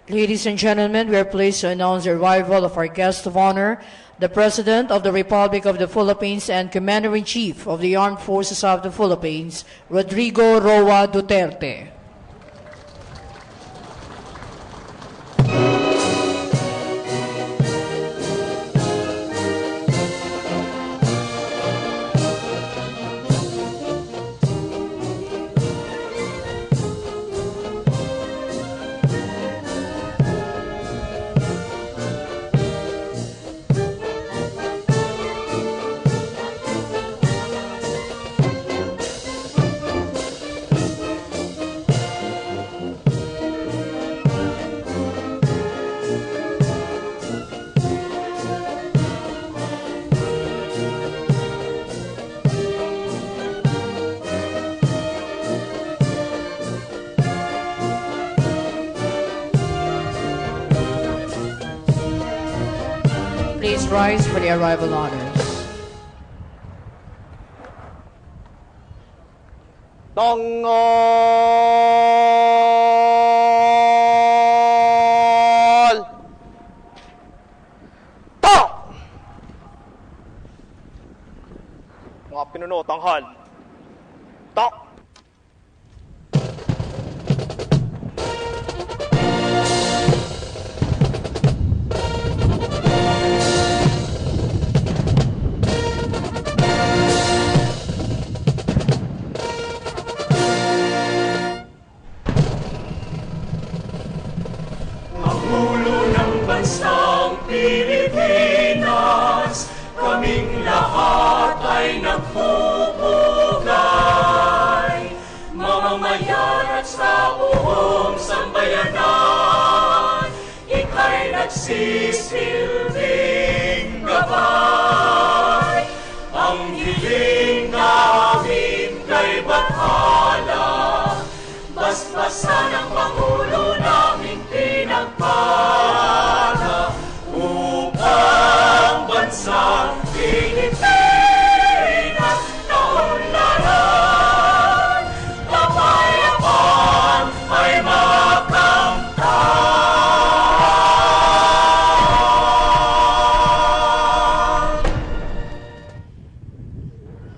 Ladies and gentlemen, we are pleased to announce the arrival of our guest of honor, the President of the Republic of the Philippines and Commander-in-Chief of the Armed Forces of the Philippines, Rodrigo Roa Duterte. Please rise for the arrival honors. Tangol! Ta! Mga pinuno, tanghal. Ta! Bansang Pilipinas, kaming lahat ay nagpupugay. Mamamayan at sa buong sambayanan, ika'y nagsisilbing gabay. Ang hiling namin kay Bathala, basbasan ang Pangulo naming pinagpala, upang bansang Pilipinas taunlaran, kapayapaan ay makamtan.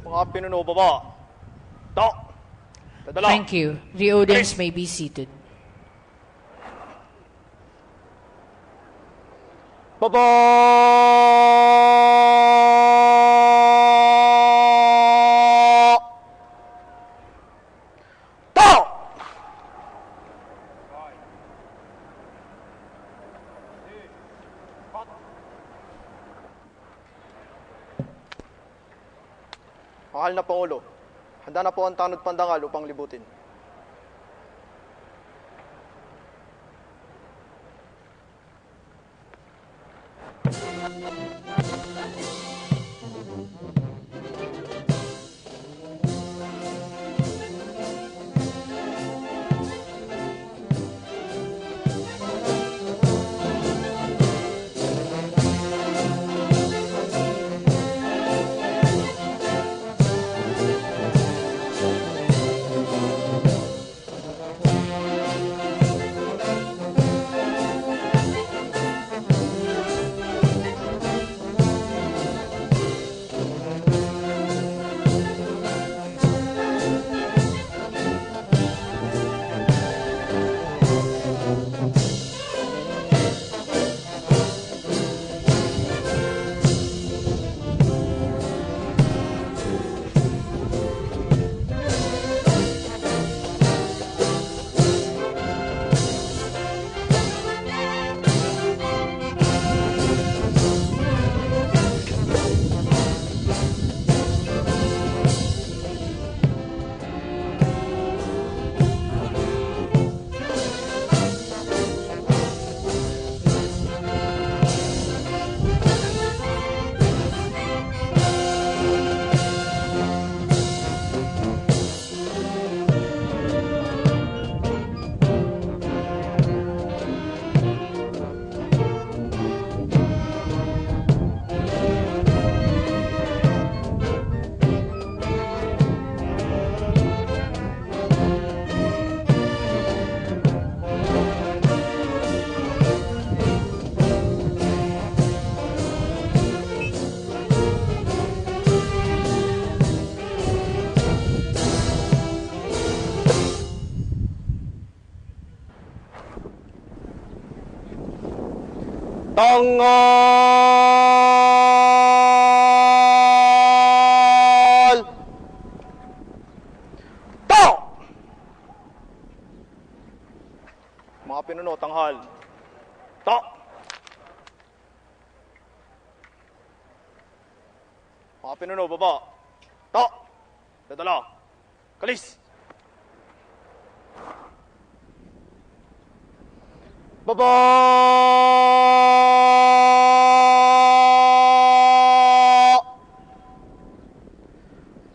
Mga pinuno, baba. Ta! Dadala. Thank you. The audience may be seated. Baba! Ta! Mahal na Pangulo, handa na po ang tanod pandangal upang libutin. Tangal! To! Mga pinuno, tanghal. To! Mga pinuno, baba. To! Dadala. Kalis! Baba!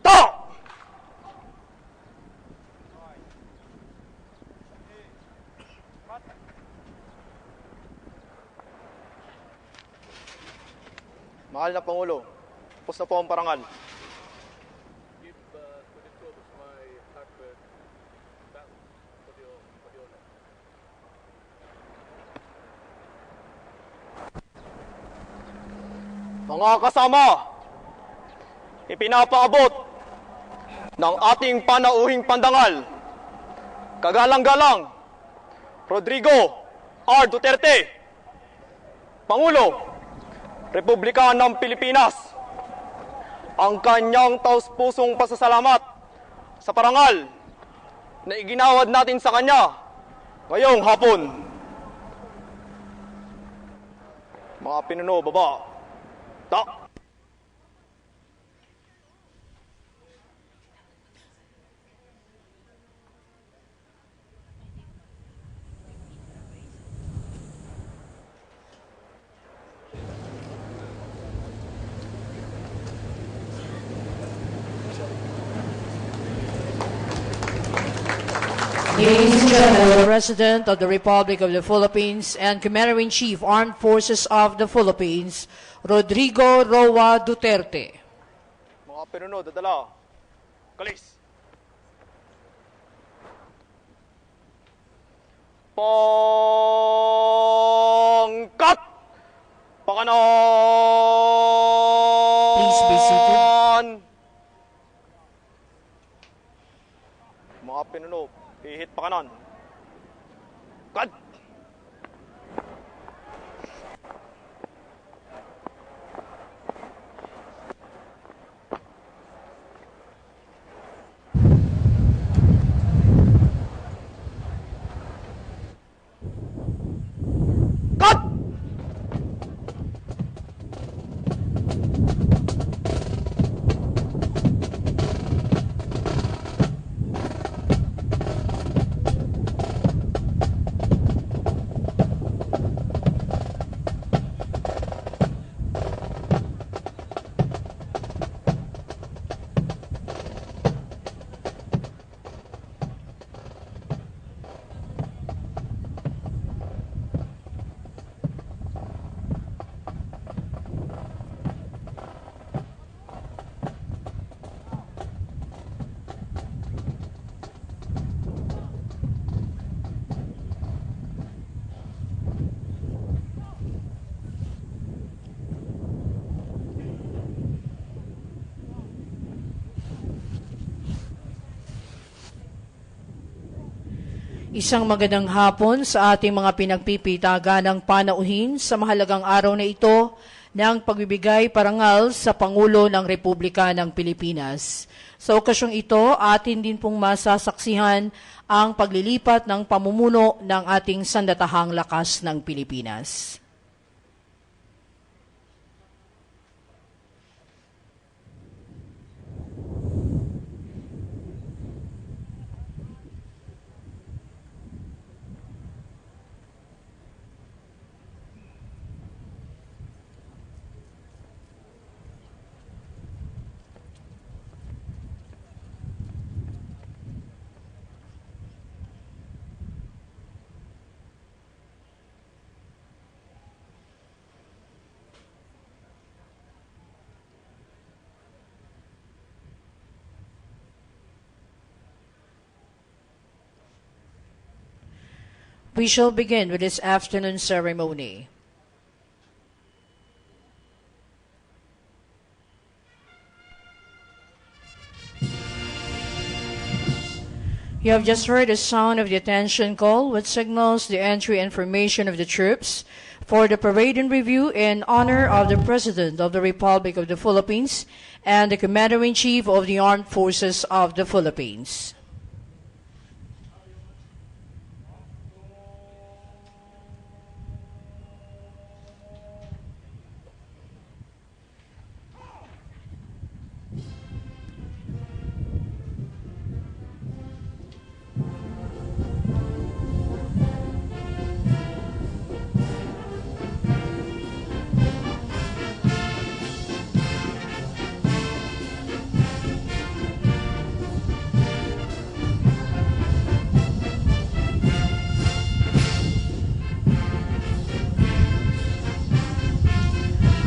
To! Mahal na Pangulo, tapos na po ang parangal. Mga kasama, ipinapaabot ng ating panauhing pandangal, kagalang-galang, Rodrigo R. Duterte, Pangulo, Republika ng Pilipinas, ang kanyang taus-pusong pasasalamat sa parangal na iginawad natin sa kanya ngayong hapon. Mga pinuno, baba. Ta. Ladies and gentlemen, the President of the Republic of the Philippines and Commander-in-Chief, Armed Forces of the Philippines, Rodrigo Roa Duterte. Mga pinuno, dadala. Kalis. Pangkat! Pakanan! Please be seated. Mga pinuno, ihit pakanan. Kat! Kat! Isang magandang hapon sa ating mga pinagpipitagan ng panauhin sa mahalagang araw na ito ng pagbibigay parangal sa Pangulo ng Republika ng Pilipinas. Sa okasyong ito, atin din pong masasaksihan ang paglilipat ng pamumuno ng ating sandatahang lakas ng Pilipinas. We shall begin with this afternoon ceremony. You have just heard the sound of the attention call, which signals the entry information of the troops for the parade and review in honor of the President of the Republic of the Philippines and the Commander-in-Chief of the Armed Forces of the Philippines.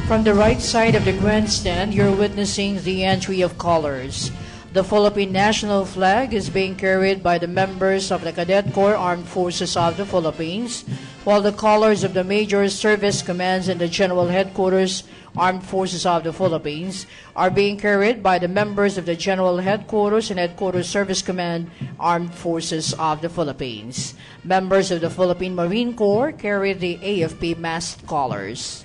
From the right side of the grandstand, you're witnessing the entry of colors. The Philippine national flag is being carried by the members of the Cadet Corps Armed Forces of the Philippines, while the colors of the major service commands and the General Headquarters Armed Forces of the Philippines are being carried by the members of the General Headquarters and Headquarters Service Command Armed Forces of the Philippines. Members of the Philippine Marine Corps carry the AFP mast colors.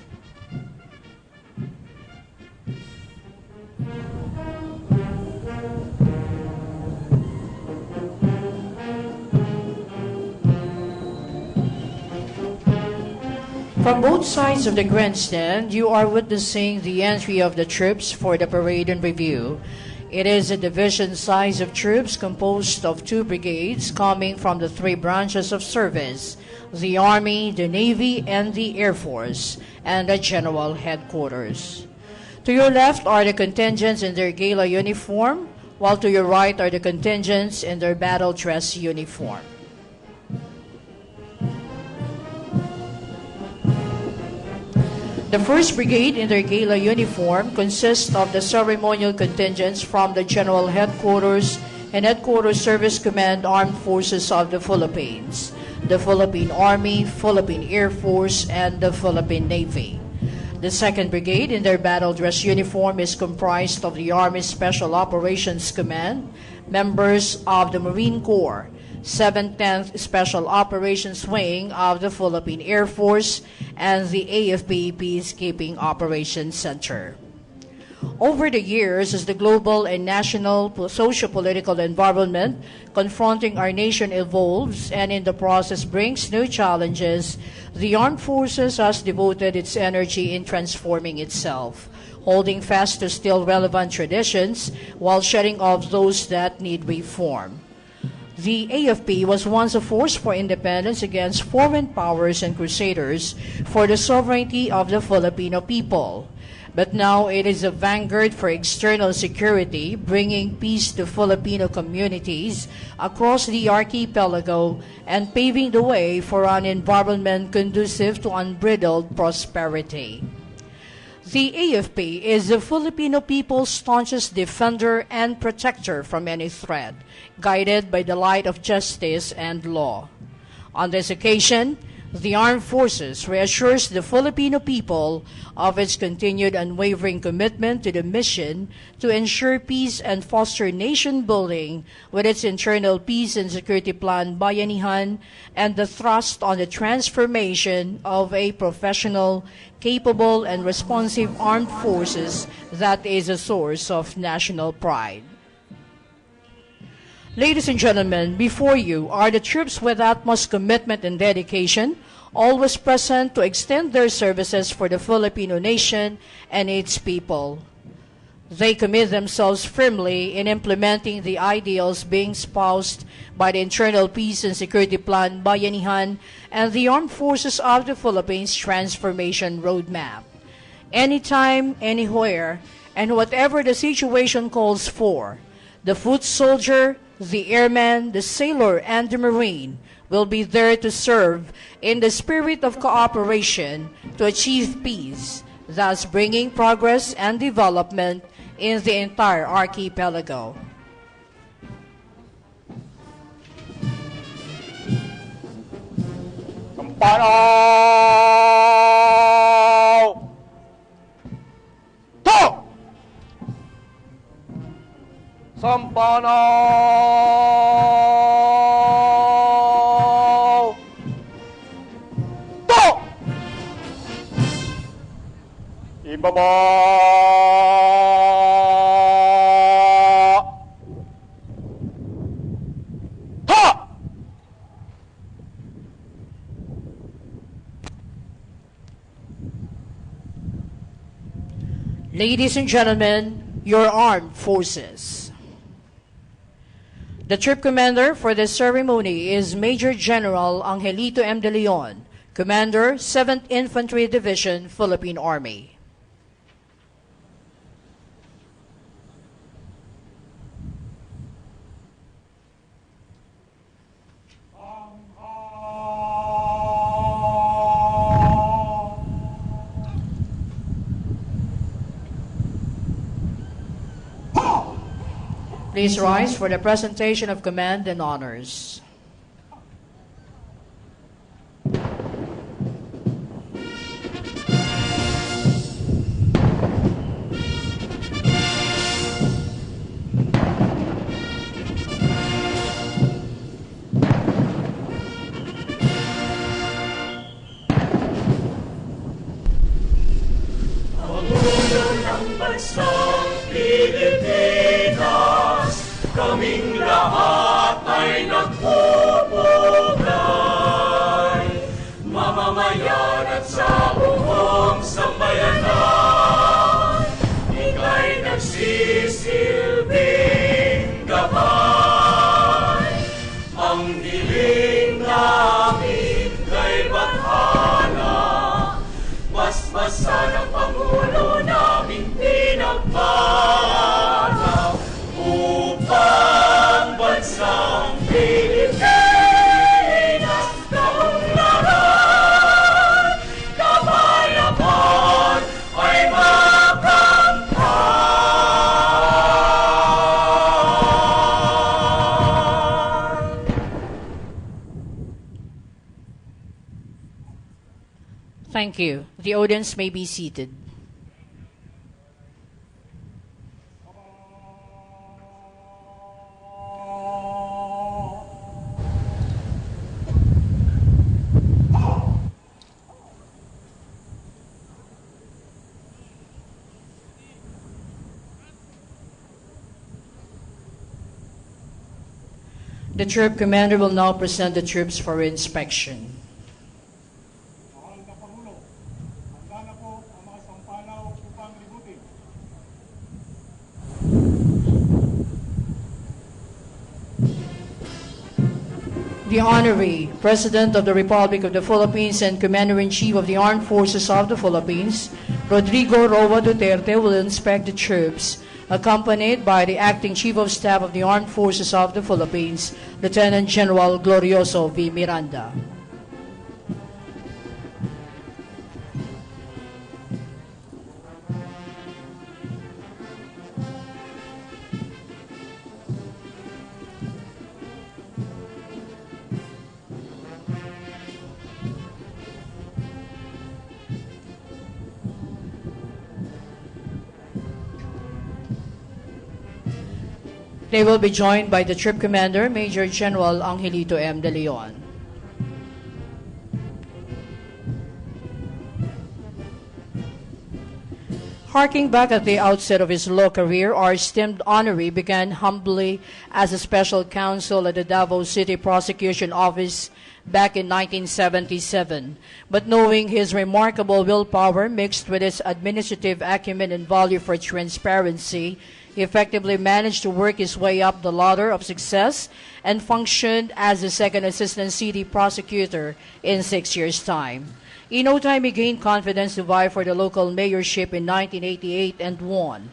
From both sides of the grandstand, you are witnessing the entry of the troops for the parade and review. It is a division size of troops composed of 2 brigades coming from the 3 branches of service, the Army, the Navy, and the Air Force, and the General Headquarters. To your left are the contingents in their gala uniform, while to your right are the contingents in their battle dress uniform. The 1st Brigade in their gala uniform consists of the ceremonial contingents from the General Headquarters and Headquarters Service Command Armed Forces of the Philippines, the Philippine Army, Philippine Air Force, and the Philippine Navy. The 2nd Brigade in their battle dress uniform is comprised of the Army Special Operations Command, members of the Marine Corps, 7th 10th Special Operations Wing of the Philippine Air Force, and the AFP Peacekeeping Operations Center. Over the years, as the global and national socio-political environment confronting our nation evolves and in the process brings new challenges, the armed forces has devoted its energy in transforming itself, holding fast to still relevant traditions while shedding off those that need reform. The AFP was once a force for independence against foreign powers and crusaders for the sovereignty of the Filipino people. But now it is a vanguard for external security, bringing peace to Filipino communities across the archipelago and paving the way for an environment conducive to unbridled prosperity. The AFP is the Filipino people's staunchest defender and protector from any threat, guided by the light of justice and law. On this occasion, the Armed Forces reassures the Filipino people of its continued unwavering commitment to the mission to ensure peace and foster nation building with its internal peace and security plan Bayanihan and the thrust on the transformation of a professional, capable, and responsive armed forces that is a source of national pride. Ladies and gentlemen, before you are the troops with utmost commitment and dedication, always present to extend their services for the Filipino nation and its people. They commit themselves firmly in implementing the ideals being espoused by the Internal Peace and Security Plan Bayanihan and the Armed Forces of the Philippines Transformation Roadmap. Anytime, anywhere, and whatever the situation calls for, the foot soldier, the airman, the sailor, and the marine will be there to serve in the spirit of cooperation to achieve peace, thus bringing progress and development in the entire archipelago. Kampanaw! To! Sampanaw! To! Ibaba! Ha! Ladies and gentlemen, your armed forces. The troop commander for this ceremony is Major General Angelito M. De Leon, Commander, 7th Infantry Division, Philippine Army. Please rise for the presentation of command and honors. Pangulo ng bansang Pilipinas, kaming lahat ay nagpupugay. Mamamayan at sa buong sambayanan, ika'y nagsisilbing gabay. Ang hiling namin kay Bathala, basbasan ang Pangulo naming pinagpala upang bansang Pilipinas kaunlaran, kapayapaan ay makamtan. Thank you. The audience may be seated. The troop commander will now present the troops for inspection. Mahal na Pangulo, handa na po ang mga sampalaw upang libutin. The Honorary President of the Republic of the Philippines and Commander-in-Chief of the Armed Forces of the Philippines, Rodrigo Roa Duterte, will inspect the troops, accompanied by the Acting Chief of Staff of the Armed Forces of the Philippines, Lieutenant General Glorioso V. Miranda. They will be joined by the Troop Commander, Major General Angelito M. De Leon. Harking back at the outset of his law career, our esteemed honoree began humbly as a special counsel at the Davao City Prosecution Office back in 1977. But knowing his remarkable willpower mixed with his administrative acumen and value for transparency, he effectively managed to work his way up the ladder of success and functioned as the second assistant city prosecutor in 6 years' time. In no time, he gained confidence to vie for the local mayorship in 1988 and won.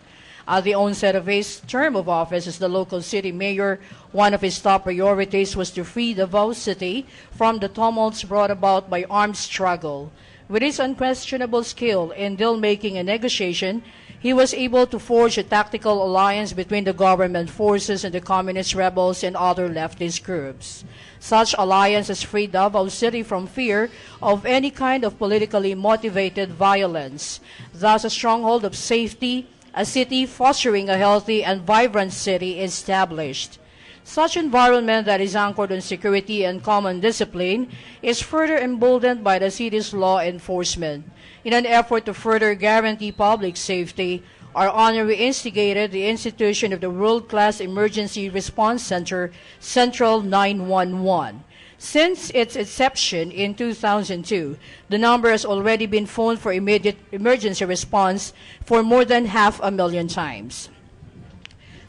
At the onset of his term of office as the local city mayor, one of his top priorities was to free Davao City from the tumults brought about by armed struggle. With his unquestionable skill in deal-making and negotiation, he was able to forge a tactical alliance between the government forces and the communist rebels and other leftist groups. Such alliance has freed Davao City from fear of any kind of politically motivated violence, thus a stronghold of safety, a city fostering a healthy and vibrant city established. Such environment that is anchored on security and common discipline is further emboldened by the city's law enforcement. In an effort to further guarantee public safety, our honorary instigated the institution of the world-class emergency response center, Central 911. Since its inception in 2002, the number has already been phoned for immediate emergency response for more than 500,000 times.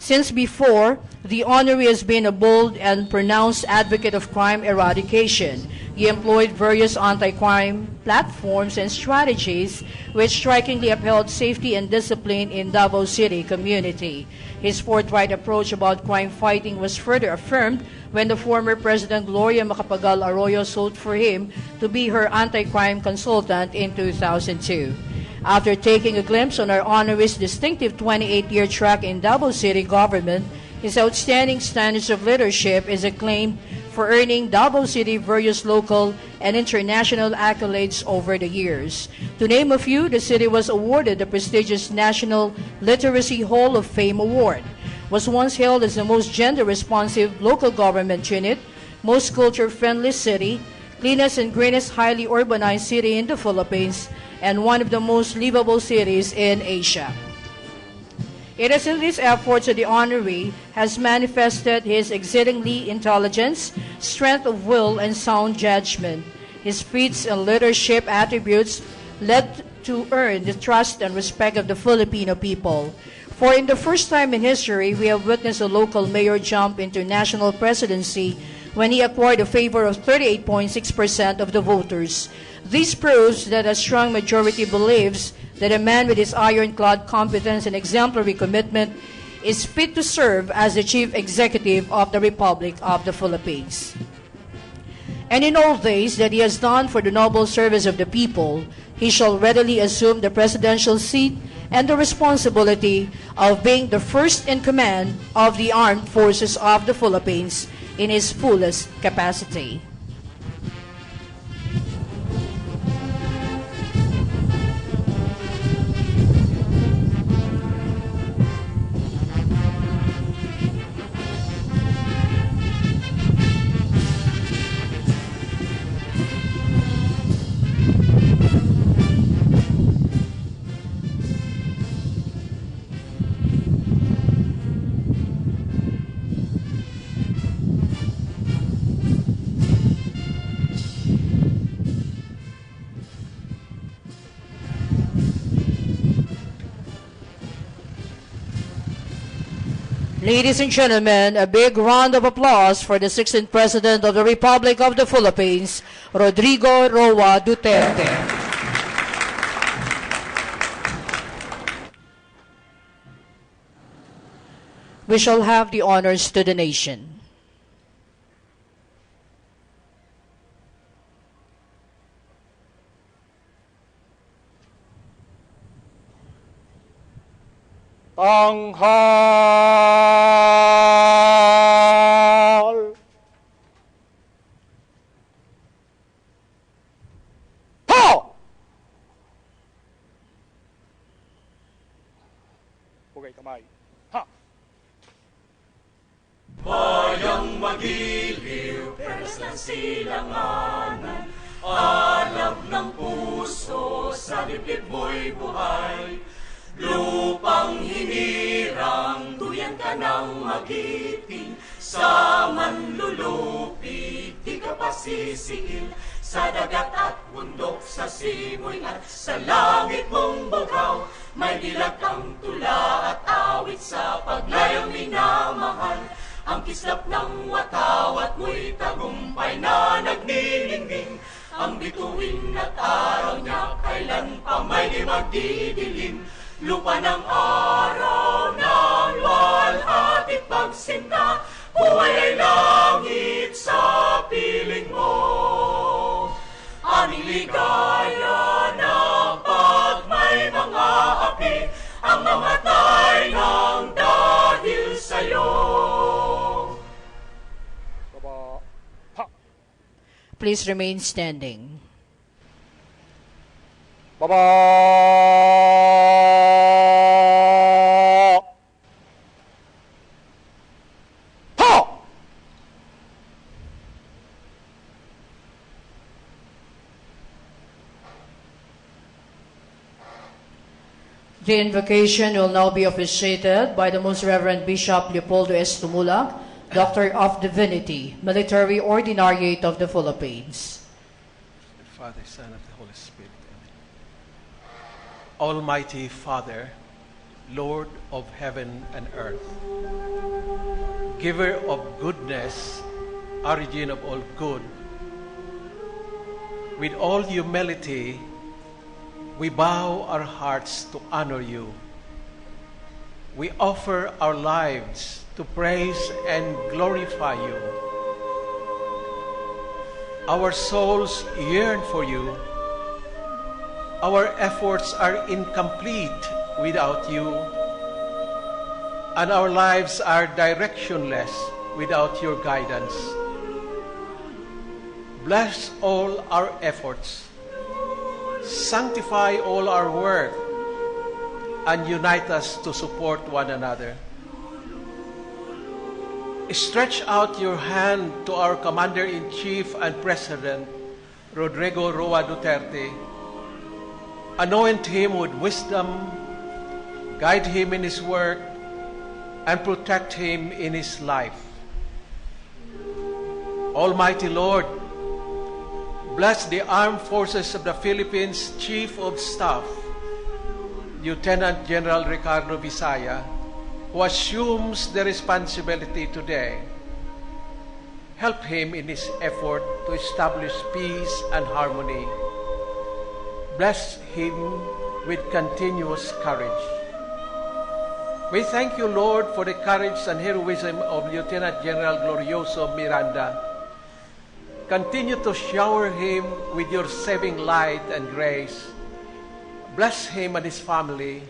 Since before, the honorary has been a bold and pronounced advocate of crime eradication. He employed various anti-crime platforms and strategies which strikingly upheld safety and discipline in Davao City community. His forthright approach about crime fighting was further affirmed when the former President Gloria Macapagal Arroyo sought for him to be her anti-crime consultant in 2002. After taking a glimpse on our honoree's distinctive 28-year track in Davao City government, his outstanding standards of leadership is acclaimed for earning Davao City various local and international accolades over the years. To name a few, the city was awarded the prestigious National Literacy Hall of Fame Award, was once hailed as the most gender-responsive local government unit, most culture-friendly city, cleanest and greenest highly urbanized city in the Philippines, and one of the most livable cities in Asia. It is in these efforts that the honoree has manifested his exceedingly intelligence, strength of will, and sound judgment. His feats and leadership attributes led to earn the trust and respect of the Filipino people. For in the first time in history, we have witnessed a local mayor jump into national presidency when he acquired a favor of 38.6% of the voters. This proves that a strong majority believes that a man with his ironclad competence and exemplary commitment is fit to serve as the Chief Executive of the Republic of the Philippines. And in all this that he has done for the noble service of the people, he shall readily assume the presidential seat and the responsibility of being the first in command of the armed forces of the Philippines in his fullest capacity. Ladies and gentlemen, a big round of applause for the 16th President of the Republic of the Philippines, Rodrigo Roa Duterte. We shall have the honors to the nation. Tanghal. Ha! Pugay kamay. Ha! Bayang magiliw, perlas ng silanganan, alab ng puso, sa dibdib mo'y buhay. Lupang hinirang, tuyan ka ng magiting, sa manlulupig, di ka pasisiil. Sa dagat at bundok, sa simoy at sa langit mong bughaw, may dilag kang tula at awit sa paglayang minamahal. Ang kislap ng watawat mo'y tagumpay na nagniningning, ang bituin at araw niya kailan pa may di magdidilim. Lupa ng araw ng walhatit pagsinta, buhay ay langit sa piling mo. Aming ligaya na pag may mga api, ang mamatay ng dahil sa'yo. Baba. Ha! Please remain standing. Baba. Ha! The invocation will now be officiated by the Most Reverend Bishop Leopoldo S. Tumula, Doctor of Divinity, Military Ordinariate of the Philippines. The Father, Son, of the Holy Spirit. Amen. Almighty Father, Lord of heaven and earth, giver of goodness, origin of all good, with all humility, we bow our hearts to honor you. We offer our lives to praise and glorify you. Our souls yearn for you. Our efforts are incomplete without you, and our lives are directionless without your guidance. Bless all our efforts. Sanctify all our work and unite us to support one another. Stretch out your hand to our Commander-in-Chief and President, Rodrigo Roa Duterte. Anoint him with wisdom, guide him in his work, and protect him in his life. Almighty Lord, bless the Armed Forces of the Philippines Chief of Staff, Lieutenant General Ricardo Visaya, who assumes the responsibility today. Help him in his effort to establish peace and harmony. Bless him with continuous courage. We thank you, Lord, for the courage and heroism of Lieutenant General Glorioso Miranda. Continue to shower him with your saving light and grace. Bless him and his family.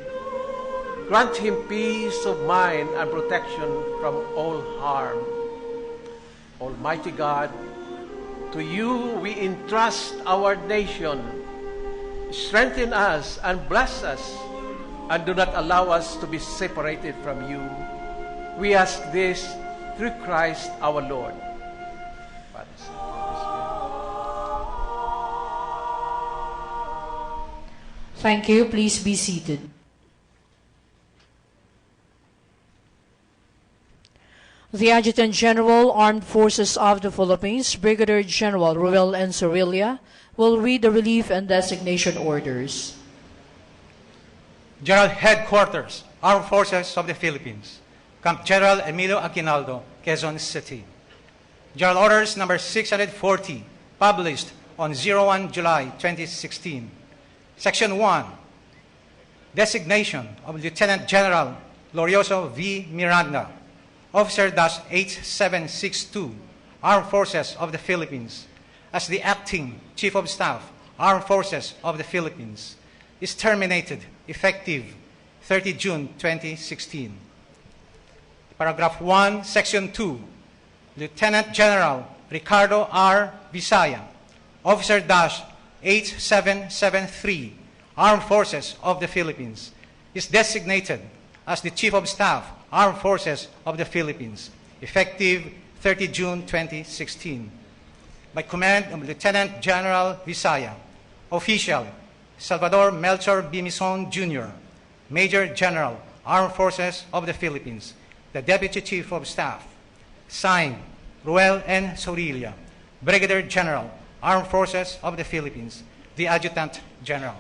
Grant him peace of mind and protection from all harm. Almighty God, to you we entrust our nation. Strengthen us and bless us, and do not allow us to be separated from you. We ask this through Christ our Lord. Father, Son, Thank you. Please be seated. The Adjutant General, Armed Forces of the Philippines, Brigadier General Ruel N. Sorilla, will read the relief and designation orders. General Headquarters, Armed Forces of the Philippines, Camp General Emilio Aguinaldo, Quezon City. General Orders number 640, published on 01 July 2016. Section 1, Designation of Lieutenant General Glorioso V. Miranda, Officer-8762, Armed Forces of the Philippines, as the Acting Chief of Staff, Armed Forces of the Philippines, is terminated effective 30 June 2016. Paragraph 1, Section 2, Lieutenant General Ricardo R. Visaya, Officer-8773, Armed Forces of the Philippines, is designated as the Chief of Staff, Armed Forces of the Philippines, effective 30 June 2016. By command of Lieutenant General Visaya, Official Salvador Melchor Bimison Jr., Major General, Armed Forces of the Philippines, the Deputy Chief of Staff. Signed, Ruel N. Sorilla, Brigadier General, Armed Forces of the Philippines, the Adjutant General.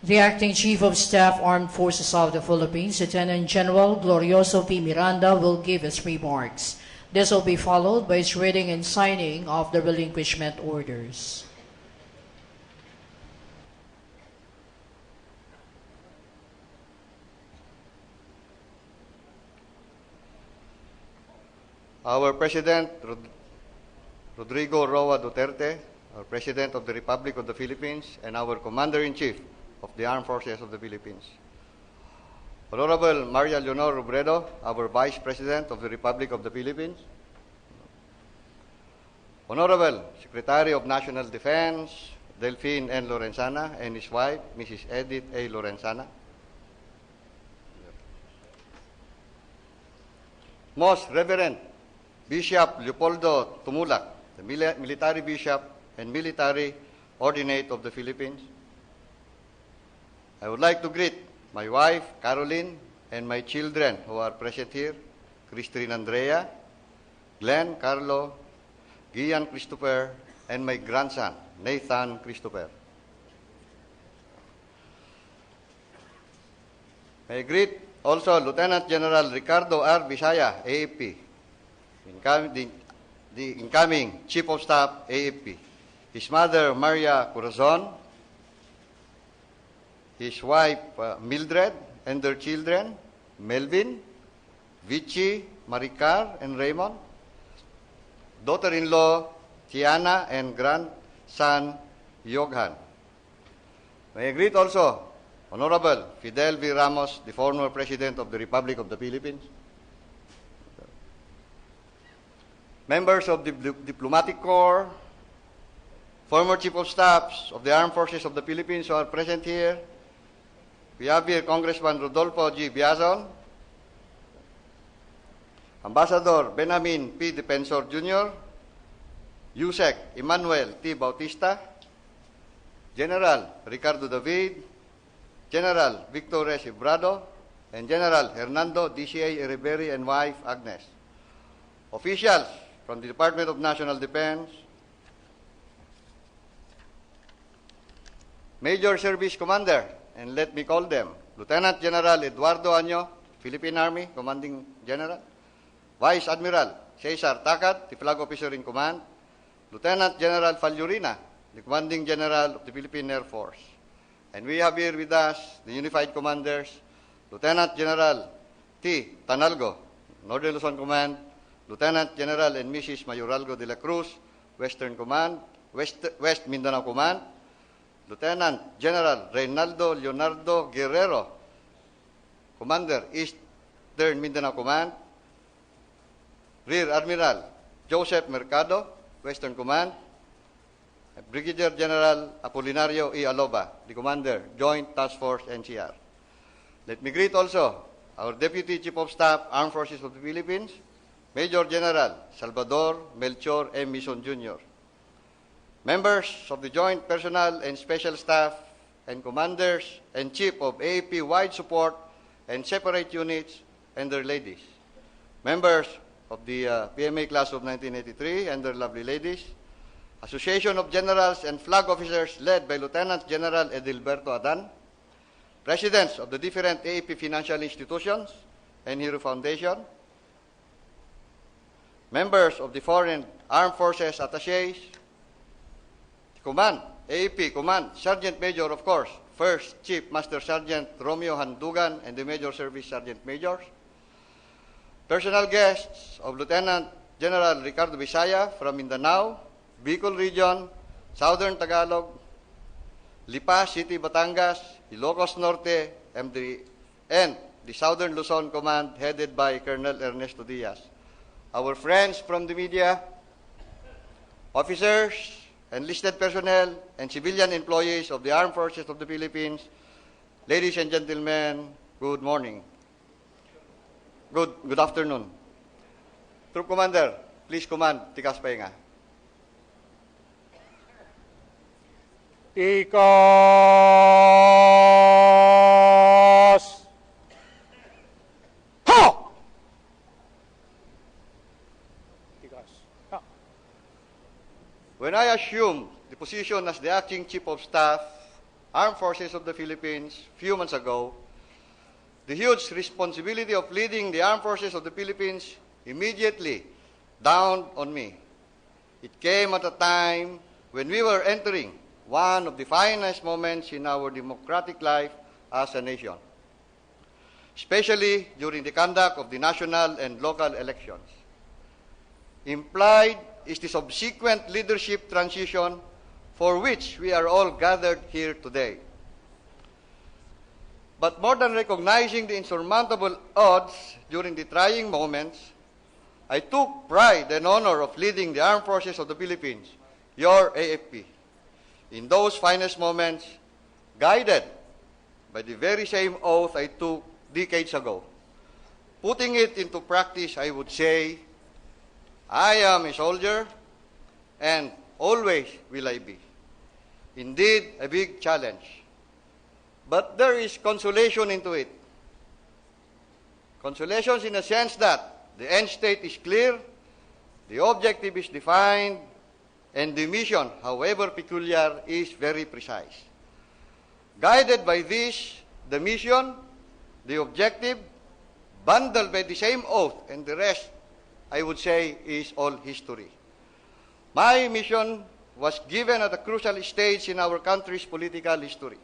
The Acting Chief of Staff, Armed Forces of the Philippines, Lieutenant General Glorioso P. Miranda, will give his remarks. This will be followed by his reading and signing of the relinquishment orders. Our President, Rodrigo Roa Duterte, our President of the Republic of the Philippines, and our Commander-in-Chief of the Armed Forces of the Philippines. Honorable Maria Leonor Robredo, our Vice President of the Republic of the Philippines. Honorable Secretary of National Defense, Delphine N. Lorenzana, and his wife, Mrs. Edith A. Lorenzana. Most Reverend Bishop Leopoldo Tumula, the Military Bishop and Military Ordinate of the Philippines. I would like to greet my wife, Caroline, and my children who are present here, Christine Andrea, Glenn, Carlo, Gian Christopher, and my grandson, Nathan Christopher. May I greet also Lieutenant General Ricardo R. Visaya, AFP, the incoming Chief of Staff, AFP, his mother, Maria Corazon, his wife, Mildred, and their children, Melvin, Vichy, Maricar, and Raymond, daughter-in-law, Tiana, and grandson, Yoghan. May I greet also Honorable Fidel V. Ramos, the former President of the Republic of the Philippines, members of the Diplomatic Corps, former Chief of Staffs of the Armed Forces of the Philippines who are present here. We have here Congressman Rodolfo G. Biazon, Ambassador Benjamin P. Defensor Jr., Yusek Emmanuel T. Bautista, General Ricardo David, General Victor S. Ibrado, and General Hernando DCA Ereberi and wife Agnes. Officials from the Department of National Defense, Major Service Commander, and let me call them, Lieutenant General Eduardo Año, Philippine Army, Commanding General, Vice Admiral Cesar Tacat, the Flag Officer in Command, Lieutenant General Faljurina, the Commanding General of the Philippine Air Force. And we have here with us the Unified Commanders, Lieutenant General T. Tanalgo, Northern Luzon Command, Lieutenant General and Mrs. Mayoralgo de la Cruz, Western Command, West Mindanao Command, Lieutenant General Reynaldo Leonardo Guerrero, Commander, Eastern Mindanao Command, Rear Admiral Joseph Mercado, Western Command, Brigadier General Apolinario E. Aloba, the Commander, Joint Task Force NCR. Let me greet also our Deputy Chief of Staff, Armed Forces of the Philippines, Major General Salvador Melchor M. Mison Jr., members of the Joint Personnel and Special Staff, and Commanders and Chief of AAP Wide Support and Separate Units and their ladies, members of the PMA Class of 1983 and their lovely ladies, Association of Generals and Flag Officers led by Lieutenant General Edilberto Adan, presidents of the different AAP financial institutions and Hero Foundation, members of the Foreign Armed Forces Attaches, Command, AAP Command, Sergeant Major, of course, First Chief Master Sergeant Romeo Handugan and the Major Service Sergeant Majors, personal guests of Lieutenant General Ricardo Visaya from Mindanao, Bicol Region, Southern Tagalog, Lipa City, Batangas, Ilocos Norte, and the Southern Luzon Command headed by Colonel Ernesto Diaz. Our friends from the media, officers, enlisted personnel, and civilian employees of the Armed Forces of the Philippines, ladies and gentlemen, good morning. Good afternoon. Troop Commander, please command Tikas Pahinga. Tikas! Ha! Tikas. Ha! When I assumed the position as the Acting Chief of Staff, Armed Forces of the Philippines, few months ago, the huge responsibility of leading the Armed Forces of the Philippines immediately dawned on me. It came at a time when we were entering one of the finest moments in our democratic life as a nation, especially during the conduct of the national and local elections. Implied is the subsequent leadership transition for which we are all gathered here today. But more than recognizing the insurmountable odds during the trying moments, I took pride and honor of leading the Armed Forces of the Philippines, your AFP, in those finest moments, guided by the very same oath I took decades ago. Putting it into practice, I would say, I am a soldier, and always will I be. Indeed, a big challenge. But there is consolation into it. Consolation in the sense that the end state is clear, the objective is defined, and the mission, however peculiar, is very precise. Guided by this, the mission, the objective, bundled by the same oath, and the rest, I would say, is all history. My mission was given at a crucial stage in our country's political history.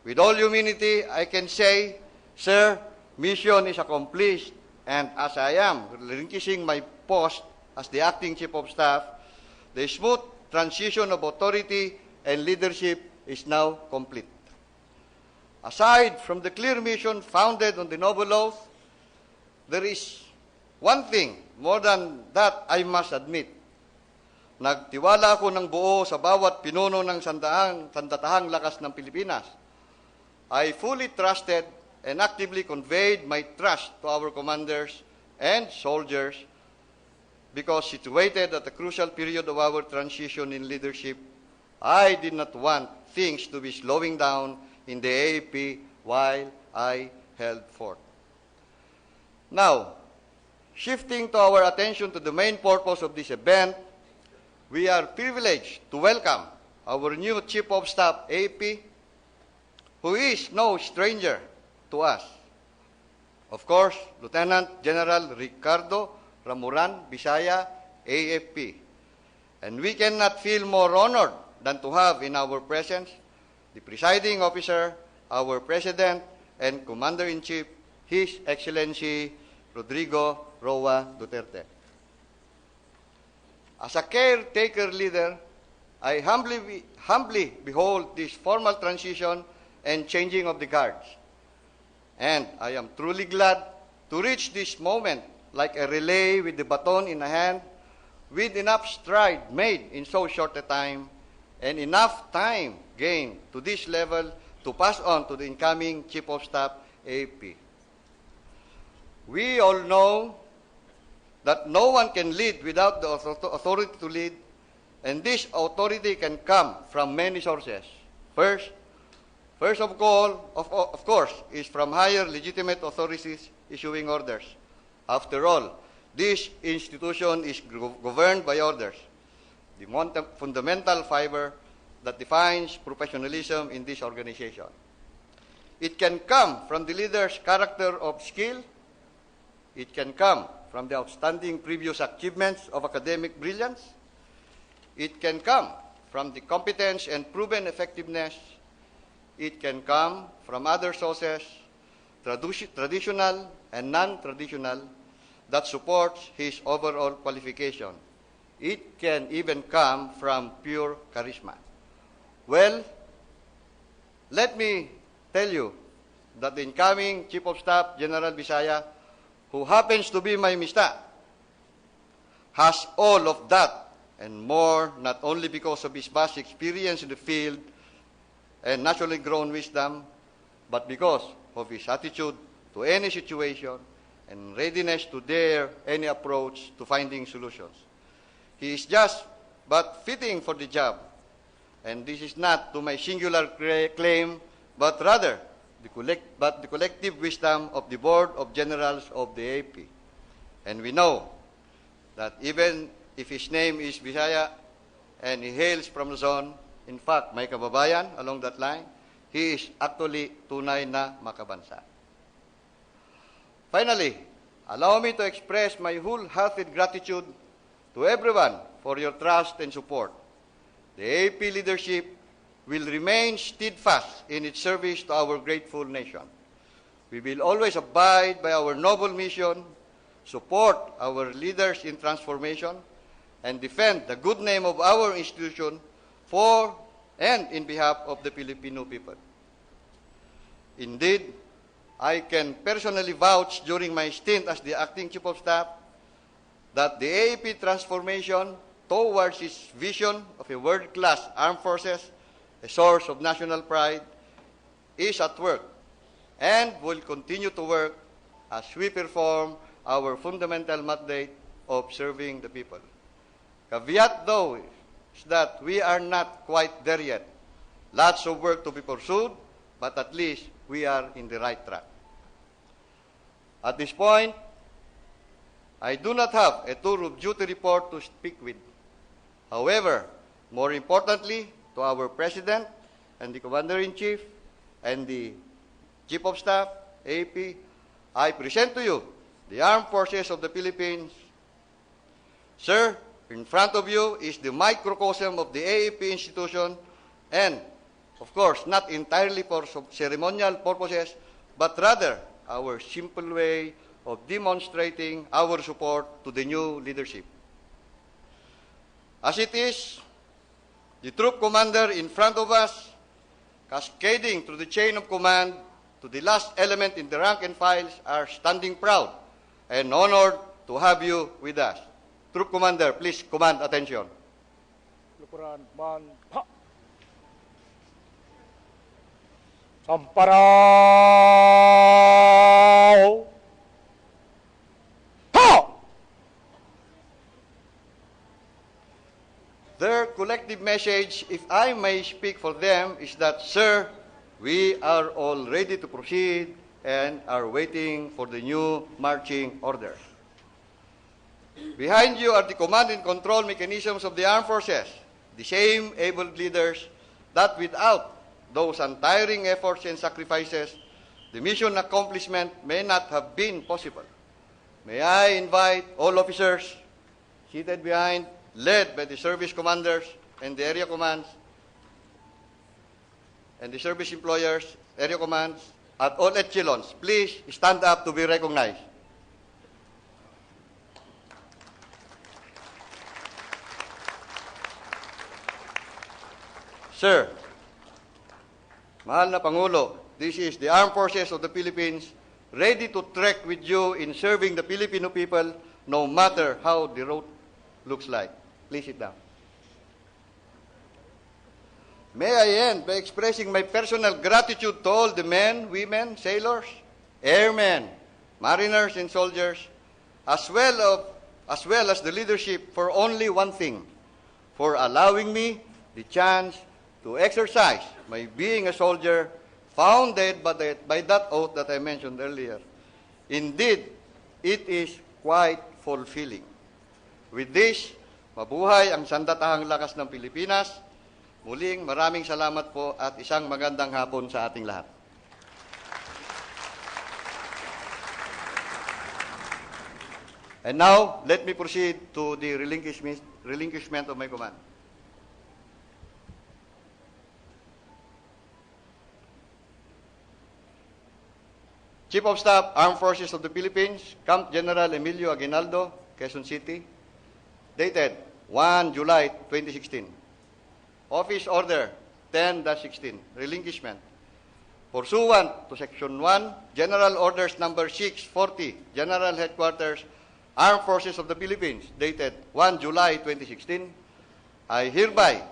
With all humility, I can say, sir, mission is accomplished, and as I am relinquishing my post as the acting chief of staff, the smooth transition of authority and leadership is now complete. Aside from the clear mission founded on the noble oath, there is one thing more than that I must admit. Nagtiwala ako ng buo sa bawat pinuno ng sandatahang lakas ng Pilipinas. I fully trusted and actively conveyed my trust to our commanders and soldiers because situated at a crucial period of our transition in leadership, I did not want things to be slowing down in the AFP while I held forth. Now, shifting to our attention to the main purpose of this event, we are privileged to welcome our new Chief of Staff, AFP, who is no stranger to us. Of course, Lieutenant General Ricardo Ramuran Bisaya, AFP. And we cannot feel more honored than to have in our presence the presiding officer, our President and Commander-in-Chief, His Excellency Rodrigo Roa Duterte. As a caretaker leader, I humbly behold this formal transition and changing of the guards. And I am truly glad to reach this moment like a relay with the baton in a hand, with enough stride made in so short a time, and enough time gained to this level to pass on to the incoming Chief of Staff, AFP. We all know that no one can lead without the authority to lead, and this authority can come from many sources. First of all, of course, is from higher legitimate authorities issuing orders. After all, this institution is governed by orders, the fundamental fiber that defines professionalism in this organization. It can come from the leader's character of skill. It can come from the outstanding previous achievements of academic brilliance. It can come from the competence and proven effectiveness. It can come from other sources, traditional and non-traditional, that supports his overall qualification. It can even come from pure charisma. Well, let me tell you that the incoming Chief of Staff, General Bisaya, who happens to be my mista, has all of that and more, not only because of his vast experience in the field and naturally grown wisdom, but because of his attitude to any situation and readiness to dare any approach to finding solutions. He is just but fitting for the job, and this is not to my singular claim, but rather the collective wisdom of the Board of Generals of the AFP. And we know that even if his name is Bisaya and he hails from Luzon, in fact, may kababayan along that line, he is actually tunay na makabansa. Finally, allow me to express my wholehearted gratitude to everyone for your trust and support. The AFP leadership will remain steadfast in its service to our grateful nation. We will always abide by our noble mission, support our leaders in transformation, and defend the good name of our institution for and in behalf of the Filipino people. Indeed, I can personally vouch during my stint as the acting Chief of Staff that the AFP transformation towards its vision of a world-class armed forces, a source of national pride, is at work and will continue to work as we perform our fundamental mandate of serving the people. Caveat, though, is that we are not quite there yet. Lots of work to be pursued, but at least we are in the right track. At this point, I do not have a tour of duty report to speak with. However, more importantly, to our President and the Commander-in-Chief and the Chief of Staff, AFP, I present to you the Armed Forces of the Philippines. Sir, in front of you is the microcosm of the AFP institution and, of course, not entirely for ceremonial purposes, but rather our simple way of demonstrating our support to the new leadership. As it is, the troop commander in front of us, cascading through the chain of command to the last element in the rank and files, are standing proud and honored to have you with us. Troop commander, please command attention. Lukuran, man, pa! Samparaw! Ha! Their collective message, if I may speak for them, is that, sir, we are all ready to proceed and are waiting for the new marching orders. Behind you are the command and control mechanisms of the armed forces, the same able leaders that without those untiring efforts and sacrifices, the mission accomplishment may not have been possible. May I invite all officers seated behind, led by the service commanders and the area commands, and the service employers, area commands, at all echelons, please stand up to be recognized. Sir, mahal na Pangulo, this is the Armed Forces of the Philippines, ready to trek with you in serving the Filipino people, no matter how the road looks like. Please sit down. May I end by expressing my personal gratitude to all the men, women, sailors, airmen, mariners, and soldiers, as well as the leadership for only one thing, for allowing me the chance to exercise my being a soldier founded by that oath that I mentioned earlier. Indeed, it is quite fulfilling. With this, mabuhay ang sandatahang lakas ng Pilipinas. Muling maraming salamat po at isang magandang hapon sa ating lahat. And now, let me proceed to the relinquishment of my command. Chief of Staff, Armed Forces of the Philippines, Camp General Emilio Aguinaldo, Quezon City, dated 1 July 2016. Office Order 10-16, relinquishment. Pursuant to Section 1, General Orders Number 640, General Headquarters, Armed Forces of the Philippines, dated 1 July 2016, I hereby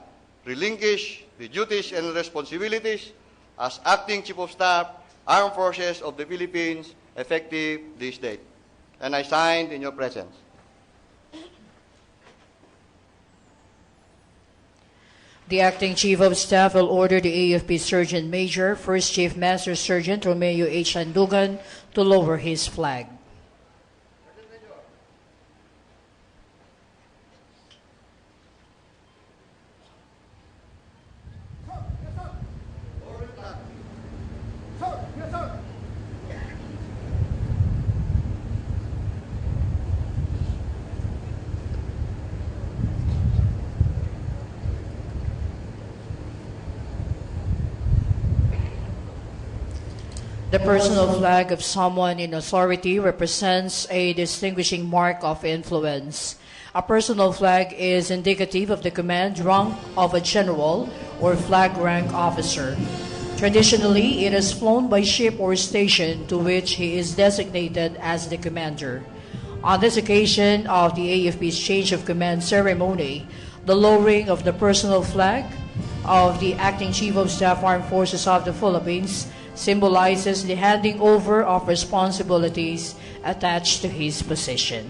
relinquish the duties and responsibilities as Acting Chief of Staff, Armed Forces of the Philippines, effective this date. And I signed in your presence. The Acting Chief of Staff will order the AFP Sergeant Major, First Chief Master Sergeant Romeo H. Andugan, to lower his flag. The personal flag of someone in authority represents a distinguishing mark of influence. A personal flag is indicative of the command rank of a general or flag rank officer. Traditionally, it is flown by ship or station to which he is designated as the commander. On this occasion of the AFP's change of command ceremony, the lowering of the personal flag of the Acting Chief of Staff Armed Forces of the Philippines symbolizes the handing over of responsibilities attached to his position.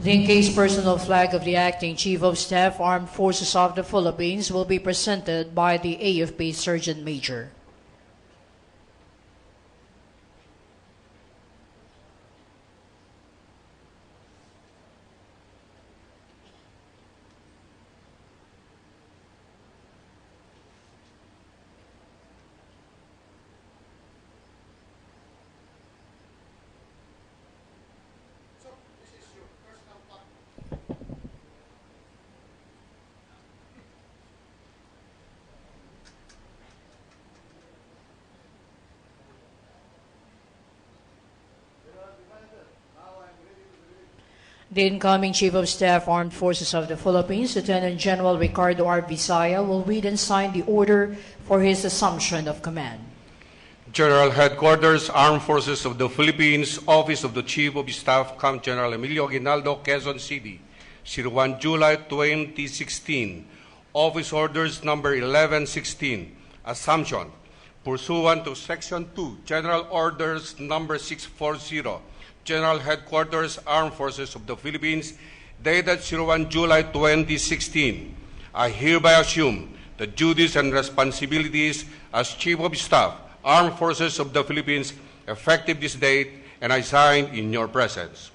The encased personal flag of the Acting Chief of Staff, Armed Forces of the Philippines, will be presented by the AFP Sergeant Major. The incoming Chief of Staff, Armed Forces of the Philippines, Lieutenant General Ricardo R. Visaya, will read and sign the order for his assumption of command. General Headquarters, Armed Forces of the Philippines, Office of the Chief of Staff, Camp General Emilio Aguinaldo, Quezon City, 01 July 2016. Office Orders Number 1116, Assumption. Pursuant to Section 2, General Orders Number 640, General Headquarters, Armed Forces of the Philippines, dated 01 July 2016. I hereby assume the duties and responsibilities as Chief of Staff, Armed Forces of the Philippines, effective this date, and I sign in your presence.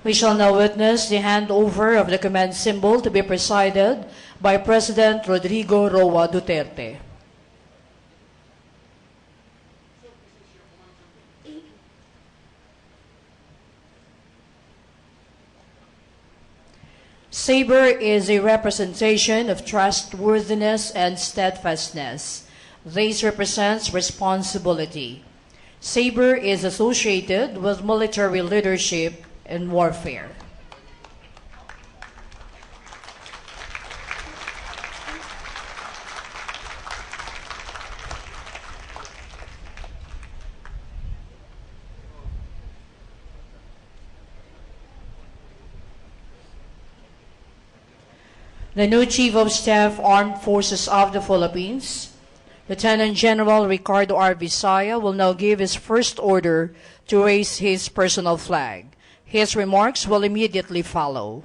We shall now witness the handover of the command symbol to be presided by President Rodrigo Roa Duterte. Saber is a representation of trustworthiness and steadfastness. This represents responsibility. Saber is associated with military leadership and warfare. The new Chief of Staff, Armed Forces of the Philippines, Lieutenant General Ricardo R. Visaya, will now give his first order to raise his personal flag. His remarks will immediately follow.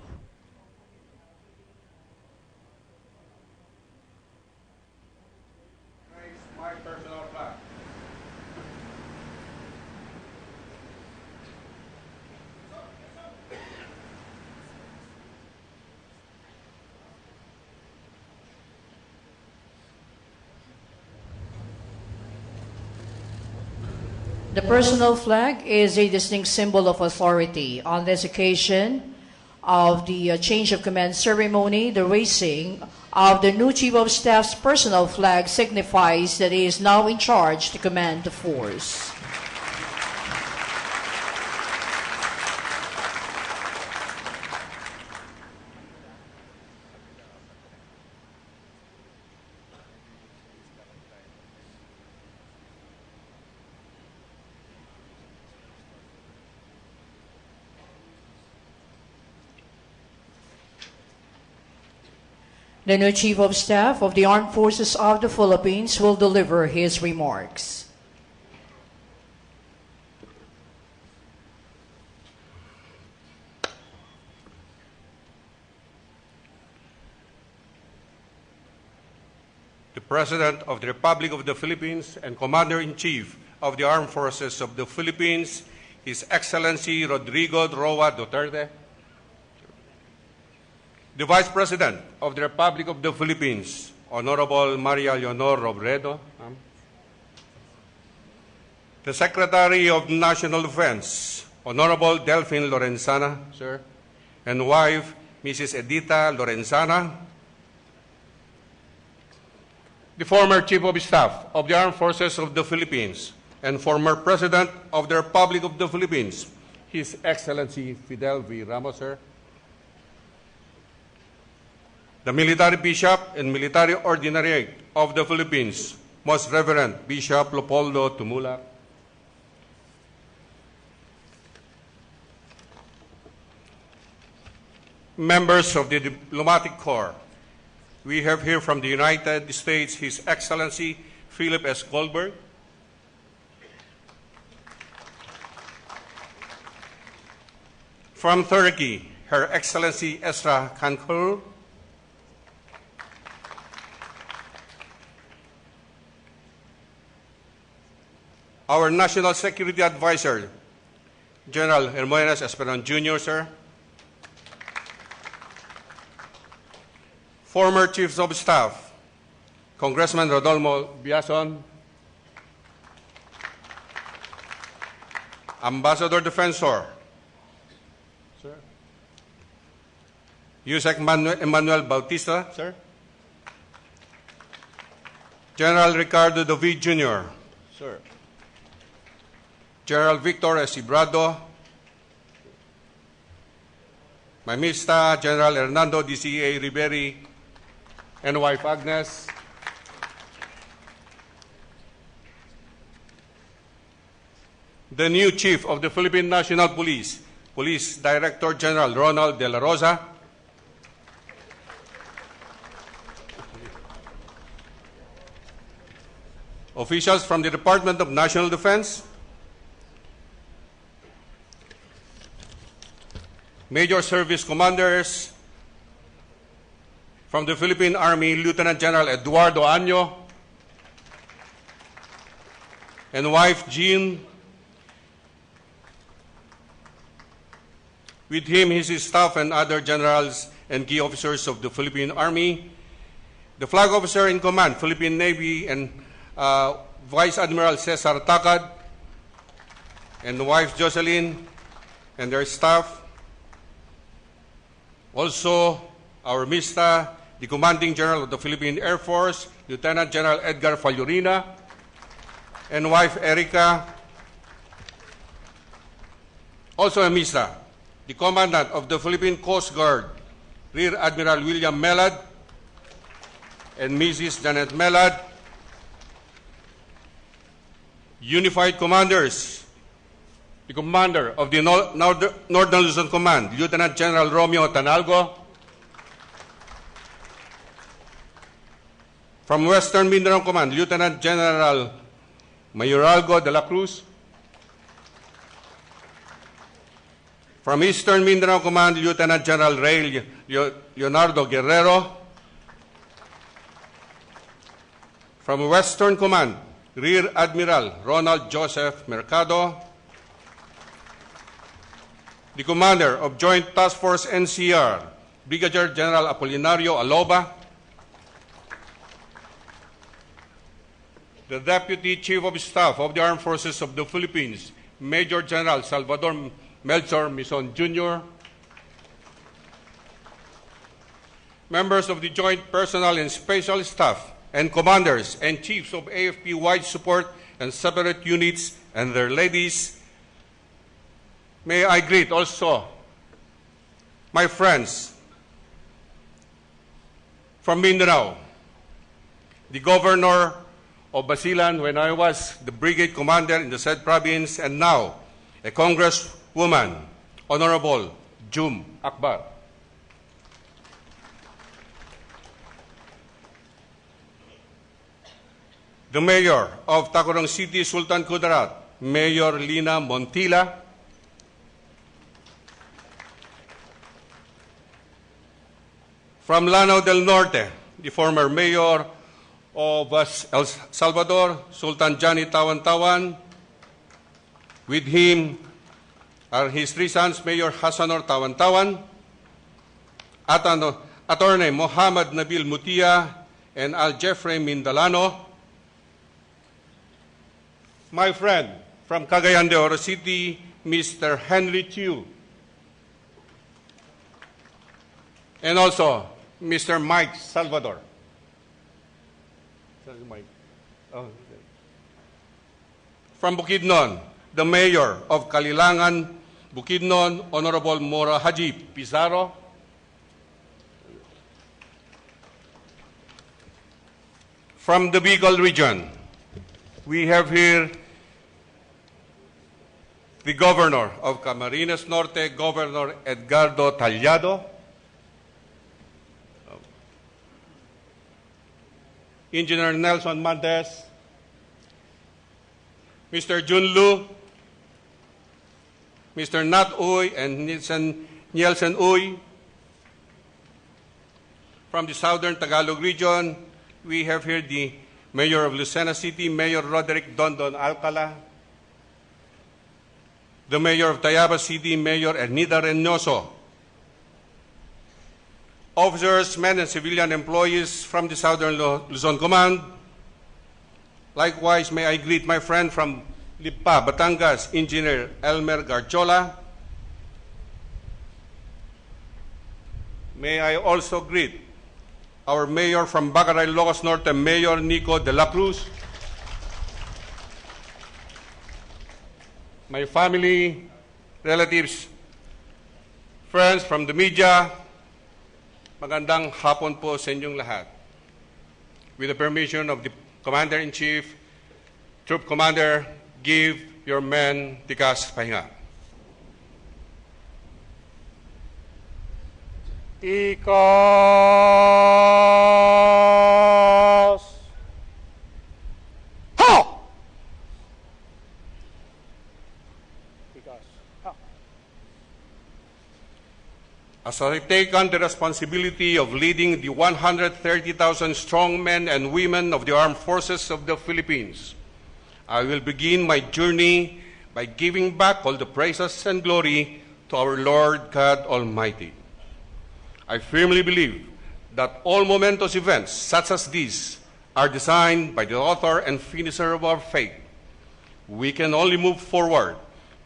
Raise my personal flag. The personal flag is a distinct symbol of authority. On this occasion of the change of command ceremony, the raising of the new Chief of Staff's personal flag signifies that he is now in charge to command the force. The new Chief of Staff of the Armed Forces of the Philippines will deliver his remarks. The President of the Republic of the Philippines and Commander-in-Chief of the Armed Forces of the Philippines, His Excellency Rodrigo Roa Duterte, the Vice President of the Republic of the Philippines, Honorable Maria Leonor Robredo, the Secretary of National Defense, Honorable Delphine Lorenzana, sir, and wife, Mrs. Edita Lorenzana, the former Chief of Staff of the Armed Forces of the Philippines and former President of the Republic of the Philippines, His Excellency Fidel V. Ramos, sir, the Military Bishop and Military Ordinariate of the Philippines, Most Reverend Bishop Leopoldo Tumula, members of the Diplomatic Corps, we have here from the United States His Excellency Philip S. Goldberg, from Turkey, Her Excellency Esra Kankur, our National Security Advisor, General Hermogenes Esperon Jr., sir, former Chiefs of Staff, Congressman Rodolfo Biason, Ambassador Defensor, sir, Yusek Emmanuel Bautista, sir, General Ricardo David Jr., sir, General Victor S. Ibrado, Mamista General Hernando DCA Riberi, and wife Agnes, the new Chief of the Philippine National Police, Police Director General Ronald De La Rosa, officials from the Department of National Defense, Major Service Commanders from the Philippine Army, Lieutenant General Eduardo Año, and wife Jean. With him, his staff and other generals and key officers of the Philippine Army, the Flag Officer in Command, Philippine Navy, and Vice Admiral Cesar Tacad, and wife Jocelyn, and their staff. Also, our MISTA, the Commanding General of the Philippine Air Force, Lieutenant General Edgar Fallurina, and wife Erica. Also a MISTA, the Commandant of the Philippine Coast Guard, Rear Admiral William Melad, and Mrs. Janet Melad. Unified Commanders, the Commander of the Northern Luzon Command, Lieutenant General Romeo Tanalgo. From Western Mindanao Command, Lieutenant General Mayoralgo de la Cruz. From Eastern Mindanao Command, Lieutenant General Ray Leonardo Guerrero. From Western Command, Rear Admiral Ronald Joseph Mercado. The Commander of Joint Task Force NCR, Brigadier General Apolinario Aloba. The Deputy Chief of Staff of the Armed Forces of the Philippines, Major General Salvador Melchor Mison Jr. Members of the Joint Personnel and Special Staff, and Commanders and Chiefs of AFP-wide support and separate units and their ladies. May I greet also my friends from Mindanao, the Governor of Basilan when I was the brigade commander in the said province, and now a Congresswoman, Honorable Jum Akbar. The Mayor of Tacurong City, Sultan Kudarat, Mayor Lina Montilla. From Lanao del Norte, the former Mayor of El Salvador, Sultan Johnny Tawan-Tawan. With him are his three sons, Mayor Hasanor Tawan-Tawan, Attorney Mohammad Nabil Mutia, and Al Jeffrey Mindalano. My friend from Cagayan de Oro City, Mr. Henry Chiu. And also, Mr. Mike Salvador. From Bukidnon, the Mayor of Kalilangan, Bukidnon, Honorable Mora Haji Pizarro. From the Bicol region, we have here the Governor of Camarines Norte, Governor Edgardo Tallado. Engineer Nelson Mantes, Mr. Jun Lu, Mr. Nat Uy and Nielsen Uy. From the Southern Tagalog region, we have here the Mayor of Lucena City, Mayor Roderick Dondon Alcala, the Mayor of Tayaba City, Mayor Ernida Reynoso, officers, men, and civilian employees from the Southern Luzon Command. Likewise, may I greet my friend from Lipa, Batangas, Engineer Elmer Garjola. May I also greet our Mayor from Baccaray, Ilocos Norte, Mayor Nico de la Cruz. My family, relatives, friends from the media, magandang hapon po sa inyong lahat. With the permission of the Commander-in-Chief, Troop Commander, give your men tikas pahinga. Tikas! Ha! Tikas. Ha! As I take on the responsibility of leading the 130,000 strong men and women of the Armed Forces of the Philippines, I will begin my journey by giving back all the praises and glory to our Lord God Almighty. I firmly believe that all momentous events such as these are designed by the author and finisher of our faith. We can only move forward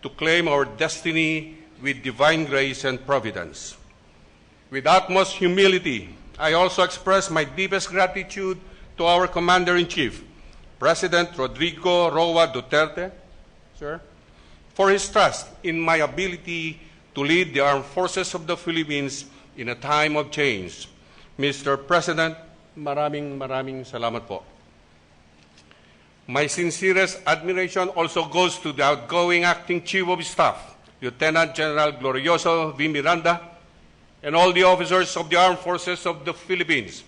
to claim our destiny with divine grace and providence. With utmost humility, I also express my deepest gratitude to our Commander-in-Chief, President Rodrigo Roa Duterte, sir, for his trust in my ability to lead the Armed Forces of the Philippines in a time of change. Mr. President, maraming salamat po. My sincerest admiration also goes to the outgoing Acting Chief of Staff, Lieutenant General Glorioso V. Miranda, and all the officers of the Armed Forces of the Philippines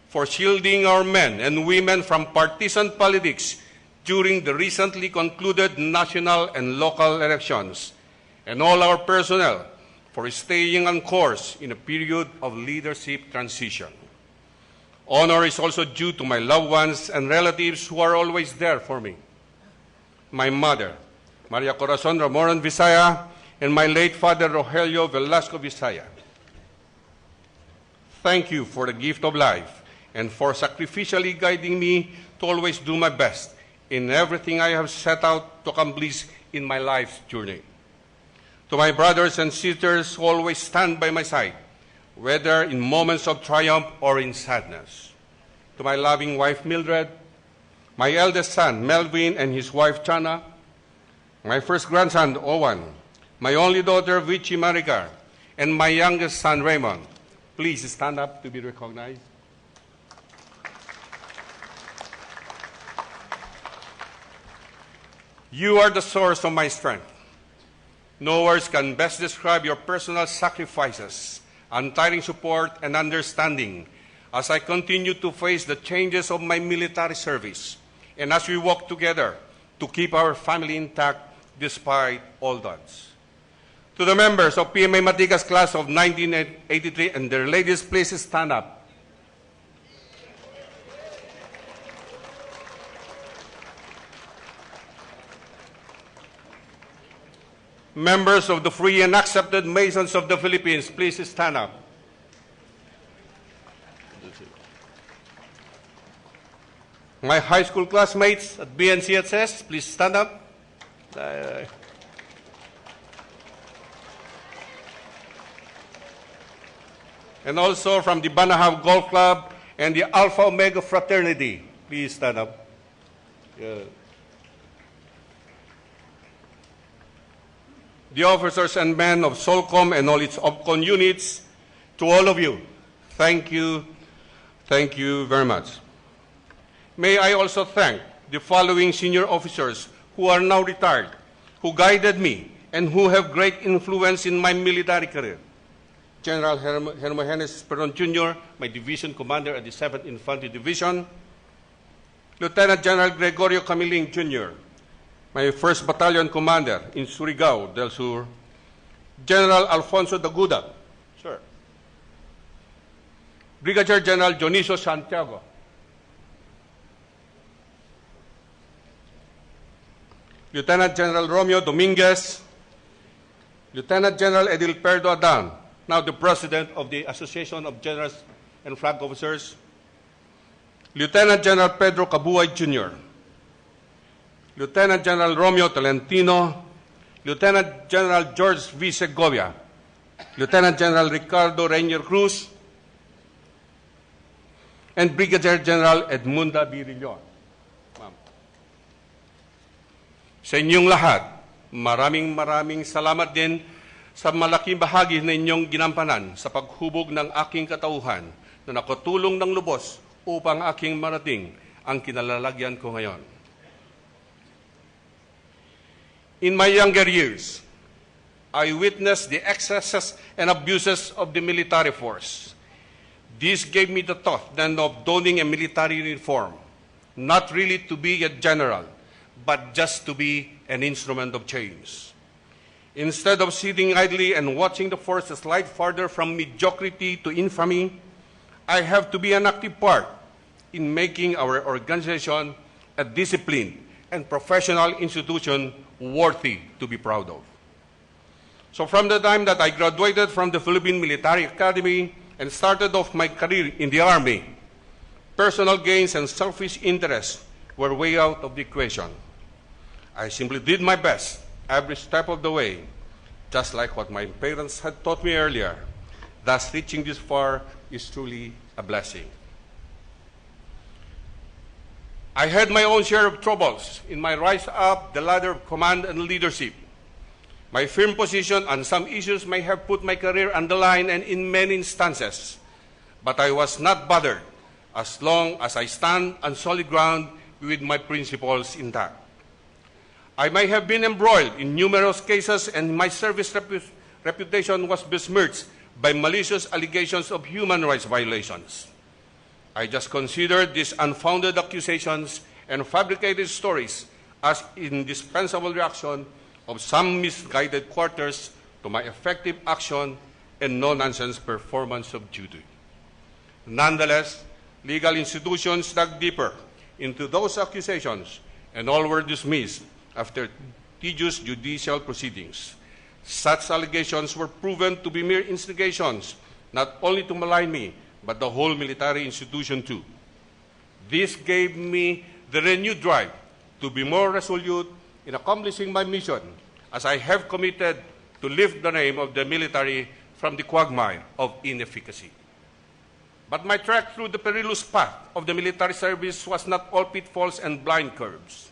for shielding our men and women from partisan politics during the recently concluded national and local elections, and all our personnel for staying on course in a period of leadership transition. Honor is also due to my loved ones and relatives who are always there for me. My mother, Maria Corazon Ramoran Visaya, and my late father, Rogelio Velasco Visaya. Thank you for the gift of life and for sacrificially guiding me to always do my best in everything I have set out to accomplish in my life's journey. To my brothers and sisters who always stand by my side, whether in moments of triumph or in sadness. To my loving wife, Mildred, my eldest son, Melvin, and his wife, Chana, my first grandson, Owen, my only daughter, Vichy Maricar, and my youngest son, Raymond. Please stand up to be recognized. You are the source of my strength. No words can best describe your personal sacrifices, untiring support, and understanding as I continue to face the changes of my military service and as we work together to keep our family intact despite all odds. To the members of PMA Matigas class of 1983 and their ladies, please stand up. Members of the Free and Accepted Masons of the Philippines, please stand up. My high school classmates at BNCSS, please stand up. And also from the Banahaw Golf Club and the Alpha Omega Fraternity, please stand up. The officers and men of SOLCOM and all its OPCON units, to all of you, thank you very much. May I also thank the following senior officers who are now retired, who guided me and who have great influence in my military career. General Hermogenes Peron Jr., my division commander at the 7th Infantry Division. Lieutenant General Gregorio Camiling Jr., my 1st Battalion Commander in Surigao del Sur, General Alfonso Daguda, sir. Brigadier General Dionisio Santiago, Lieutenant General Romeo Dominguez, Lieutenant General Edilberto Adan, now the President of the Association of Generals and Flag Officers, Lieutenant General Pedro Cabuay Jr., Lieutenant General Romeo Tolentino, Lieutenant General George V. Segovia, Lieutenant General Ricardo Rainier Cruz, and Brigadier General Edmunda Birillon. Ma'am. Sa inyong lahat, maraming salamat din sa malaking bahagi na inyong ginampanan sa paghubog ng aking katauhan na nakatulong ng lubos upang aking marating ang kinalalagyan ko ngayon. In my younger years, I witnessed the excesses and abuses of the military force. This gave me the thought then of donning a military uniform, not really to be a general, but just to be an instrument of change. Instead of sitting idly and watching the force slide farther from mediocrity to infamy, I have to be an active part in making our organization a disciplined and professional institution worthy to be proud of. So from the time that I graduated from the Philippine Military Academy and started off my career in the Army, personal gains and selfish interests were way out of the equation. I simply did my best every step of the way, just like what my parents had taught me earlier. Thus, reaching this far is truly a blessing. I had my own share of troubles in my rise up the ladder of command and leadership. My firm position on some issues may have put my career on the line and in many instances, but I was not bothered as long as I stand on solid ground with my principles intact. I may have been embroiled in numerous cases and my service reputation was besmirched by malicious allegations of human rights violations. I just considered these unfounded accusations and fabricated stories as indispensable reaction of some misguided quarters to my effective action and no-nonsense performance of duty. Nonetheless, legal institutions dug deeper into those accusations and all were dismissed after tedious judicial proceedings. Such allegations were proven to be mere instigations, not only to malign me, but the whole military institution too. This gave me the renewed drive to be more resolute in accomplishing my mission, as I have committed to lift the name of the military from the quagmire of inefficacy. But my trek through the perilous path of the military service was not all pitfalls and blind curves.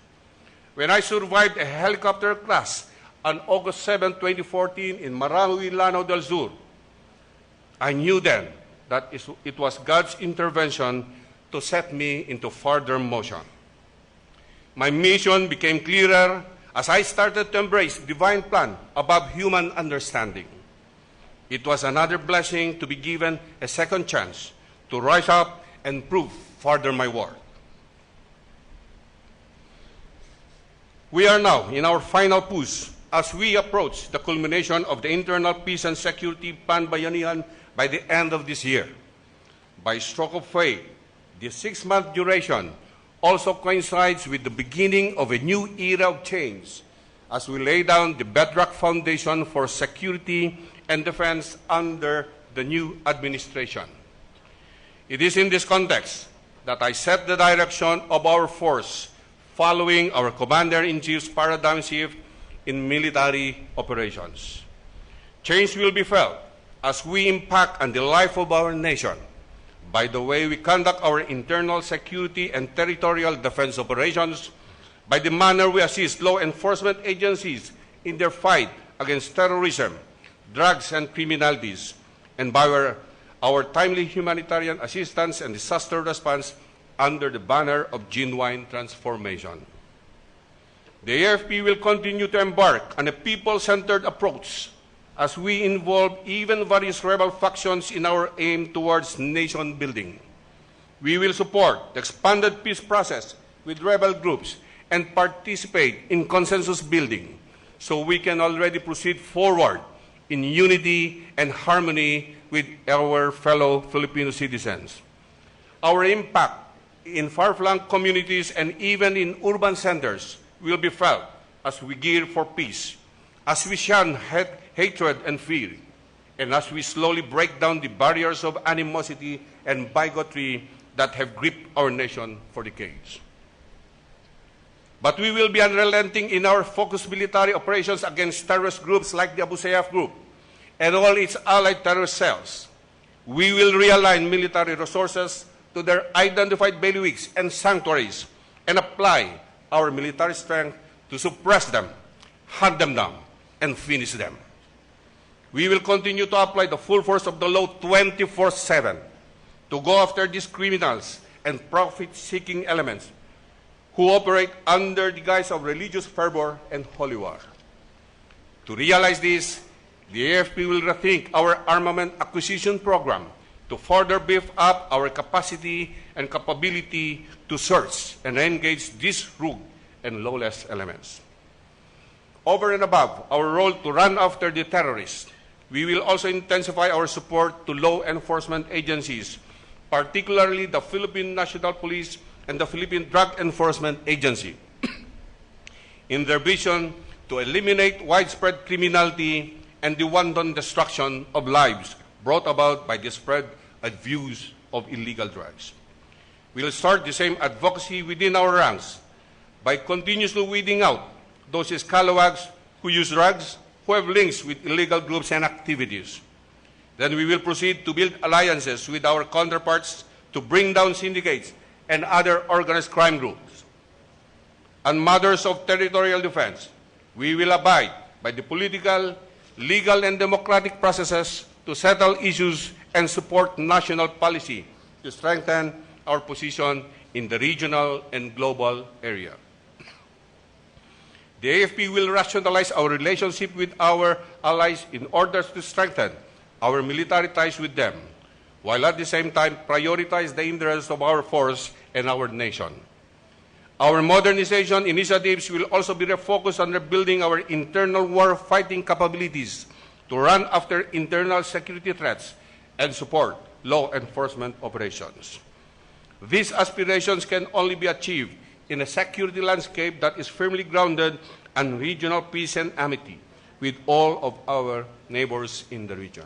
When I survived a helicopter crash on August 7, 2014 in Marawi, Lanao del Sur, I knew then that it was God's intervention to set me into further motion. My mission became clearer as I started to embrace divine plan above human understanding. It was another blessing to be given a second chance to rise up and prove further my worth. We are now in our final push as we approach the culmination of the internal peace and security plan bayanihan by the end of this year. By stroke of fate, the 6-month duration also coincides with the beginning of a new era of change as we lay down the bedrock foundation for security and defense under the new administration. It is in this context that I set the direction of our force following our Commander-in-Chief's paradigm shift in military operations. Change will be felt as we impact on the life of our nation by the way we conduct our internal security and territorial defense operations, by the manner we assist law enforcement agencies in their fight against terrorism, drugs, and criminalities, and by our timely humanitarian assistance and disaster response under the banner of genuine transformation. The AFP will continue to embark on a people-centered approach as we involve even various rebel factions in our aim towards nation building. We will support the expanded peace process with rebel groups and participate in consensus building so we can already proceed forward in unity and harmony with our fellow Filipino citizens. Our impact in far-flung communities and even in urban centers will be felt as we gear for peace, as we shun hatred and fear, and as we slowly break down the barriers of animosity and bigotry that have gripped our nation for decades. But we will be unrelenting in our focused military operations against terrorist groups like the Abu Sayyaf group and all its allied terrorist cells. We will realign military resources to their identified bailiwicks and sanctuaries and apply our military strength to suppress them, hunt them down, and finish them. We will continue to apply the full force of the law 24/7 to go after these criminals and profit-seeking elements who operate under the guise of religious fervor and holy war. To realize this, the AFP will rethink our armament acquisition program to further beef up our capacity and capability to search and engage these rogue and lawless elements. Over and above our role to run after the terrorists, we will also intensify our support to law enforcement agencies, particularly the Philippine National Police and the Philippine Drug Enforcement Agency, in their vision to eliminate widespread criminality and the wanton destruction of lives brought about by the spread and views of illegal drugs. We will start the same advocacy within our ranks by continuously weeding out those scalawags who use drugs, who have links with illegal groups and activities. Then we will proceed to build alliances with our counterparts to bring down syndicates and other organized crime groups. On matters of territorial defense, we will abide by the political, legal, and democratic processes to settle issues and support national policy to strengthen our position in the regional and global area. The AFP will rationalize our relationship with our allies in order to strengthen our military ties with them, while at the same time prioritize the interests of our force and our nation. Our modernization initiatives will also be refocused on rebuilding our internal war-fighting capabilities to run after internal security threats and support law enforcement operations. These aspirations can only be achieved in a security landscape that is firmly grounded in regional peace and amity with all of our neighbors in the region.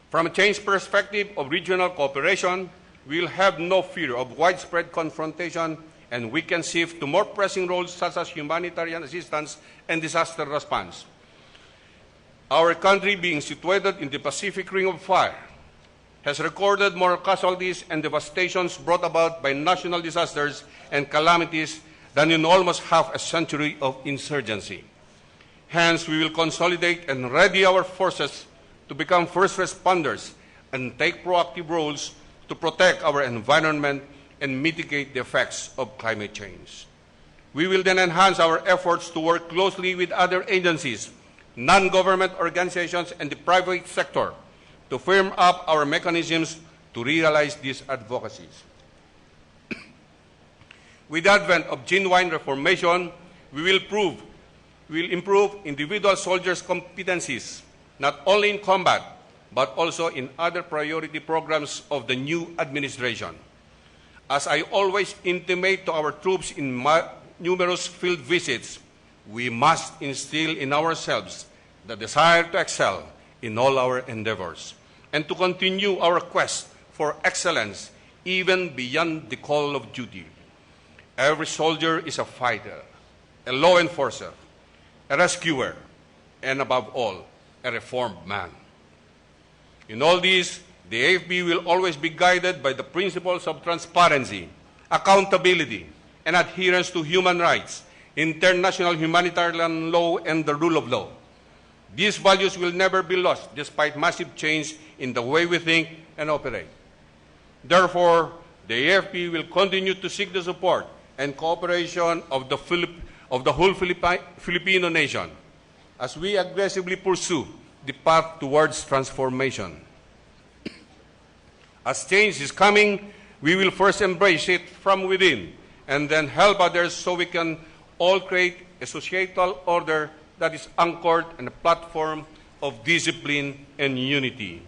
From a change perspective of regional cooperation, we will have no fear of widespread confrontation, and we can shift to more pressing roles such as humanitarian assistance and disaster response. Our country, being situated in the Pacific Ring of Fire, has recorded more casualties and devastations brought about by national disasters and calamities than in almost half a century of insurgency. Hence, we will consolidate and ready our forces to become first responders and take proactive roles to protect our environment and mitigate the effects of climate change. We will then enhance our efforts to work closely with other agencies, non-government organizations, and the private sector to firm up our mechanisms to realize these advocacies. With the advent of genuine reformation, we will improve individual soldiers' competencies, not only in combat, but also in other priority programs of the new administration. As I always intimate to our troops in my numerous field visits, we must instill in ourselves the desire to excel in all our endeavors and to continue our quest for excellence even beyond the call of duty. Every soldier is a fighter, a law enforcer, a rescuer, and above all, a reformed man. In all this, the AFP will always be guided by the principles of transparency, accountability, and adherence to human rights, international humanitarian law, and the rule of law. These values will never be lost despite massive change in the way we think and operate. Therefore, the AFP will continue to seek the support and cooperation of the whole Filipino nation as we aggressively pursue the path towards transformation. As change is coming, We will first embrace it from within and then help others so we can all create a societal order that is anchored in a platform of discipline and unity.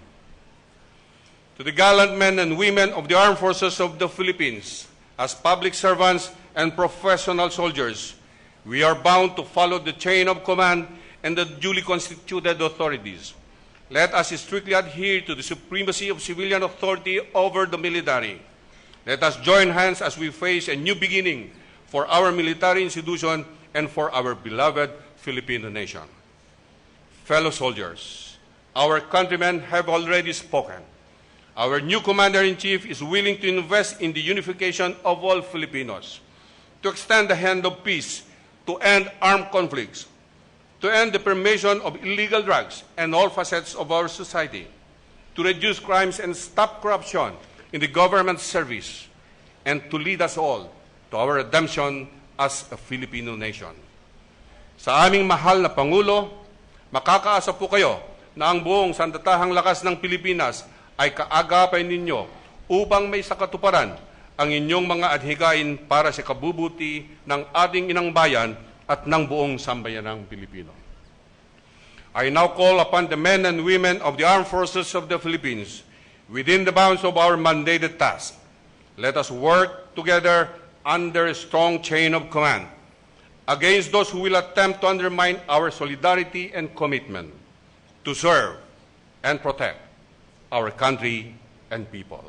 To the gallant men and women of the Armed Forces of the Philippines, as public servants and professional soldiers, we are bound to follow the chain of command and the duly constituted authorities. Let us strictly adhere to the supremacy of civilian authority over the military. Let us join hands as we face a new beginning for our military institution and for our beloved Filipino nation. Fellow soldiers, our countrymen have already spoken. Our new Commander-in-Chief is willing to invest in the unification of all Filipinos, to extend the hand of peace, to end armed conflicts, to end the permission of illegal drugs and all facets of our society, to reduce crimes and stop corruption in the government service, and to lead us all to our redemption as a Filipino nation. Sa aming mahal na Pangulo, makakaasa po kayo na ang buong sandatahang lakas ng Pilipinas ay kaagapay ninyo upang may sakatuparan ang inyong mga adhikain para sa kabubuti ng ating inang bayan at ng buong sambayanang Pilipino. I now call upon the men and women of the Armed Forces of the Philippines within the bounds of our mandated task. Let us work together under a strong chain of command against those who will attempt to undermine our solidarity and commitment to serve and protect our country and people.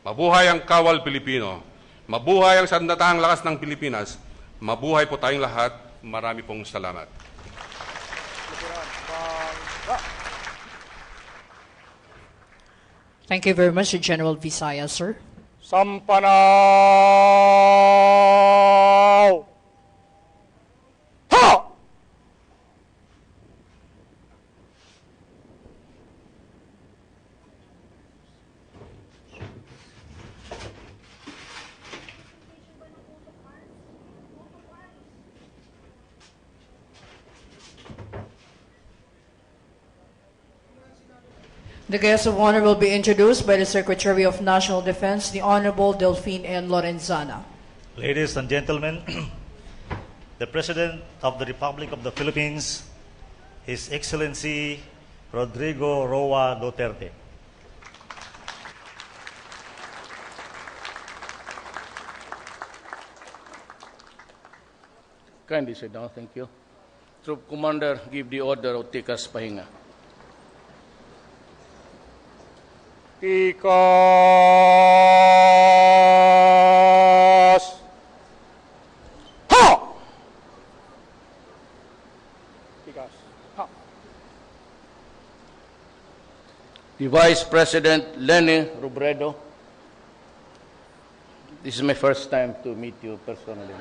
Mabuhay ang Kawal Pilipino. Mabuhay ang sandatahang lakas ng Pilipinas. Mabuhay po tayong lahat. Marami pong salamat. Thank you very much, General Visayas, sir. Sampanaw! Ha! The guest of honor will be introduced by the Secretary of National Defense, the Honorable Delphine N. Lorenzana. Ladies and gentlemen, the President of the Republic of the Philippines, His Excellency Rodrigo Roa Duterte. Kindly sit down, thank you. Troop Commander, give the order of Tikas Pahinga. Tikas! Ha! Tikas. Ha! The Vice President, Lenny Robredo. This is my first time to meet you personally.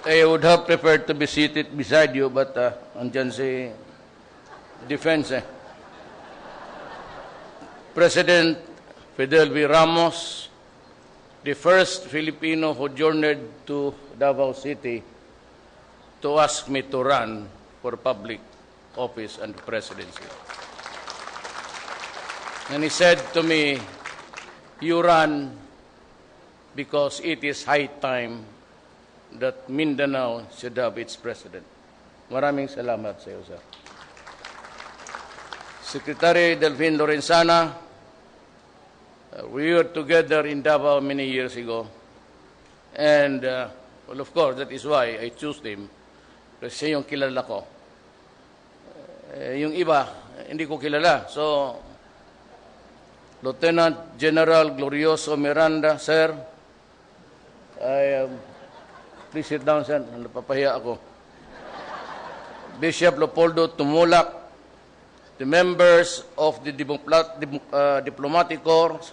I would have preferred to be seated beside you, but andyan si Defense. President Fidel V. Ramos, the first Filipino who journeyed to Davao City to ask me to run for public office and presidency. And he said to me, you run because it is high time that Mindanao should have its president. Maraming salamat sa iyo, sir. Secretary Delphine Lorenzana, we were together in Davao many years ago. And, well, of course, that is why I chose him. Kasi yung kilala ko. Yung iba, hindi ko kilala. So, Lieutenant General Glorioso Miranda, sir, please sit down, sir. Napapahiya ako. Bishop Leopoldo Tumulak, the members of the diplomatic corps,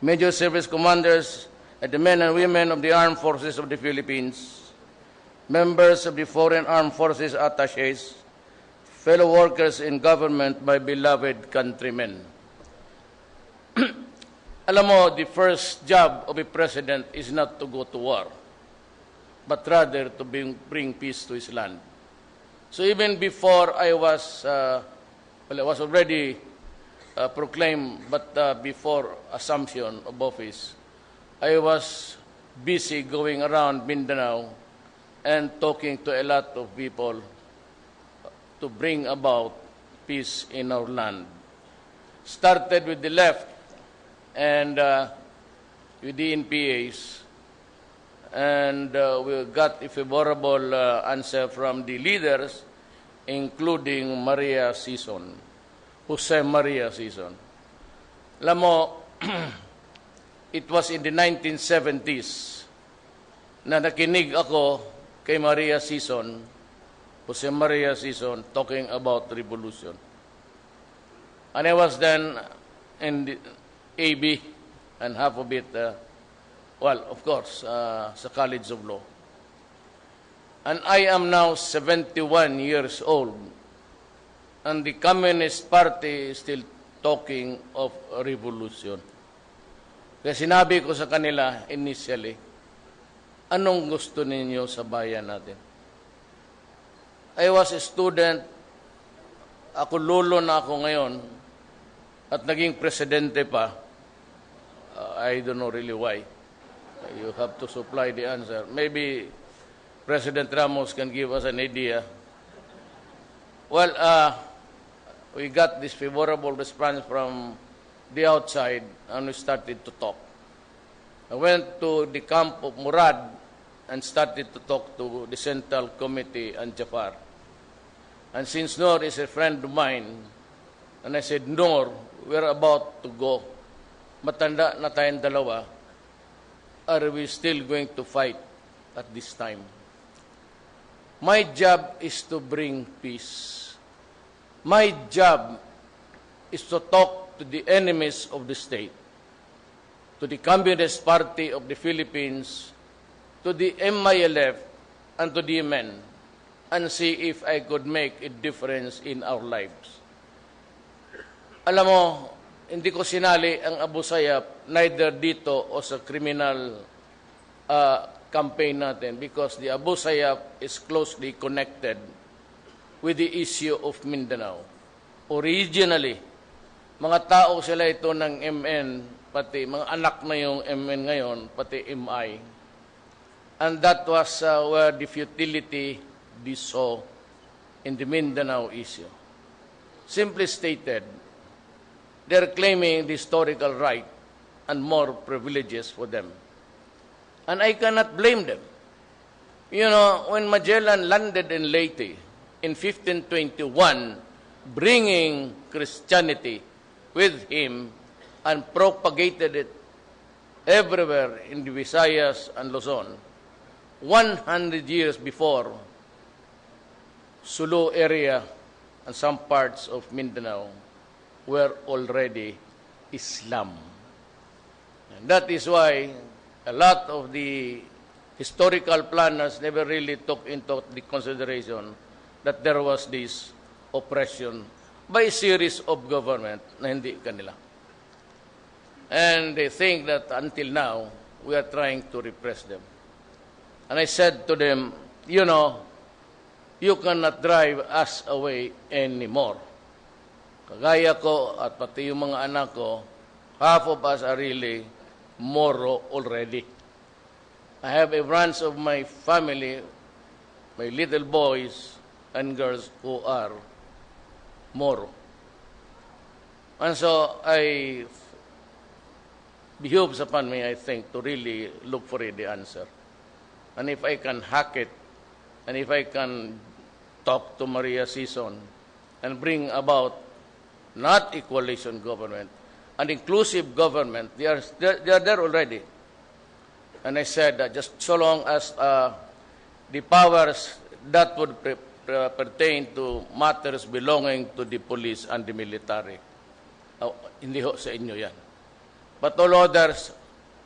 major service commanders, and the men and women of the Armed Forces of the Philippines, members of the Foreign Armed Forces attaches, fellow workers in government, my beloved countrymen. Alam mo, the first job of a president is not to go to war, but rather to bring peace to his land. So even before I was Well, it was already proclaimed, but before assumption of office, I was busy going around Mindanao and talking to a lot of people to bring about peace in our land. Started with the left and with the NPAs, and we got a favorable answer from the leaders, including Maria Sison, Jose Maria Sison. Alam mo, it was in the 1970s na nakinig ako kay Maria Sison, Jose Maria Sison, talking about revolution. And I was then in the AB and half of it, well, of course, sa College of Law. And I am now 71 years old, and the Communist Party is still talking of a revolution. Kaya sinabi ko sa kanila initially, anong gusto ninyo sa bayan natin? I was a student, ako lolo na ako ngayon, at naging presidente pa. I don't know really why. You have to supply the answer. Maybe President Ramos can give us an idea. Well, we got this favorable response from the outside, and we started to talk. I went to the camp of Murad and started to talk to the Central Committee and Jafar. And since Noor is a friend of mine, and I said, Noor, we're about to go. Matanda na tayong dalawa. Are we still going to fight at this time? My job is to bring peace. My job is to talk to the enemies of the state, to the Communist Party of the Philippines, to the MILF, and to the MN, and see if I could make a difference in our lives. Alam mo, hindi ko sinali ang Abu Sayyaf neither dito o sa criminal campaign natin, because the Abu Sayyaf is closely connected with the issue of Mindanao. Originally, mga tao sila ito ng MN, pati mga anak na yung MN ngayon, pati MI. And that was where the futility they saw in the Mindanao issue. Simply stated, they're claiming the historical right and more privileges for them. And I cannot blame them. You know, when Magellan landed in Leyte in 1521, bringing Christianity with him and propagated it everywhere in the Visayas and Luzon, 100 years before, Sulu area and some parts of Mindanao were already Islam. And that is why a lot of the historical planners never really took into the consideration that there was this oppression by a series of government na hindi kanila. And they think that until now, we are trying to repress them. And I said to them, you know, you cannot drive us away anymore. Kagaya ko at pati yung mga anak ko, half of us are really Moro already. I have a branch of my family, my little boys and girls who are Moro. And so I behoves upon me, I think, to really look for the answer. And if I can hack it, and if I can talk to Maria Sison and bring about not a coalition government, an inclusive government, they are there already. And I said that just so long as the powers that would pertain to matters belonging to the police and the military, hindi ho sa inyo yan. But all others,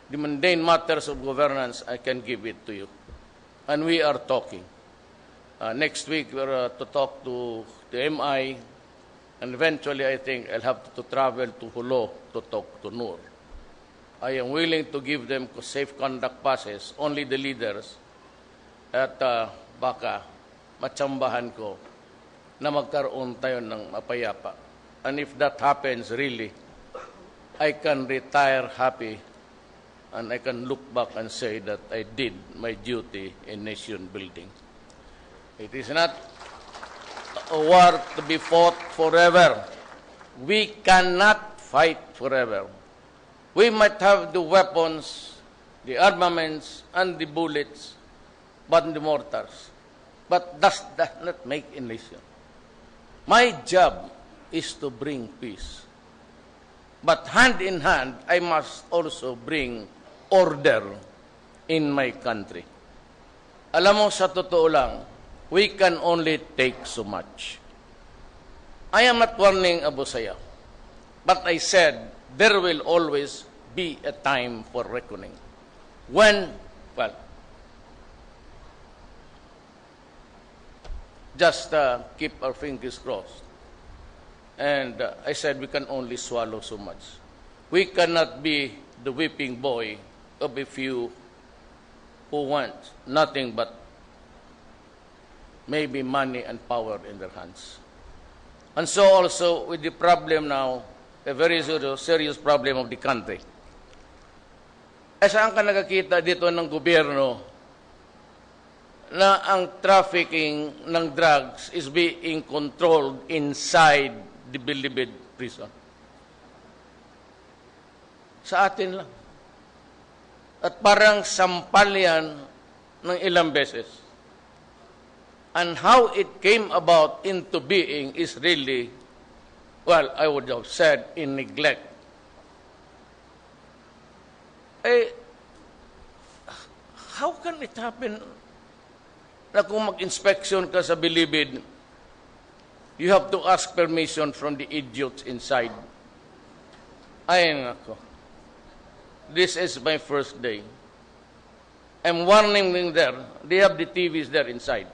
the mundane matters of governance, I can give it to you. And we are talking. Next week, we're to talk to the MI, and eventually, I think I'll have to travel to Hulo to talk to Noor. I am willing to give them safe conduct passes, only the leaders, at baka matsambahan ko na magkaroon tayo ng mapayapa And if that happens, really, I can retire happy and I can look back and say that I did my duty in nation building. It is not a war to be fought forever. We cannot fight forever. We might have the weapons, the armaments, and the bullets, but the mortars. But does not make a nation. My job is to bring peace. But hand in hand, I must also bring order in my country. Alam mo, sa totoo lang, we can only take so much. I am not warning Abu Sayyaf, but I said there will always be a time for reckoning. When, well, just keep our fingers crossed. And I said we can only swallow so much. We cannot be the whipping boy of a few who want nothing but maybe money and power in their hands. And so also with the problem now, a very serious problem of the country. Saan ka nakakita dito ng gobyerno na ang trafficking ng drugs is being controlled inside the Bilibid prison? Sa atin lang. At parang sampal yan ng ilang beses. And how it came about into being is really, well, I would have said, in neglect. How can it happen na kung mag-inspection ka sa Bilibid, you have to ask permission from the idiots inside? Ay, nako. This is my first day. I'm warning them there. They have the TVs there inside.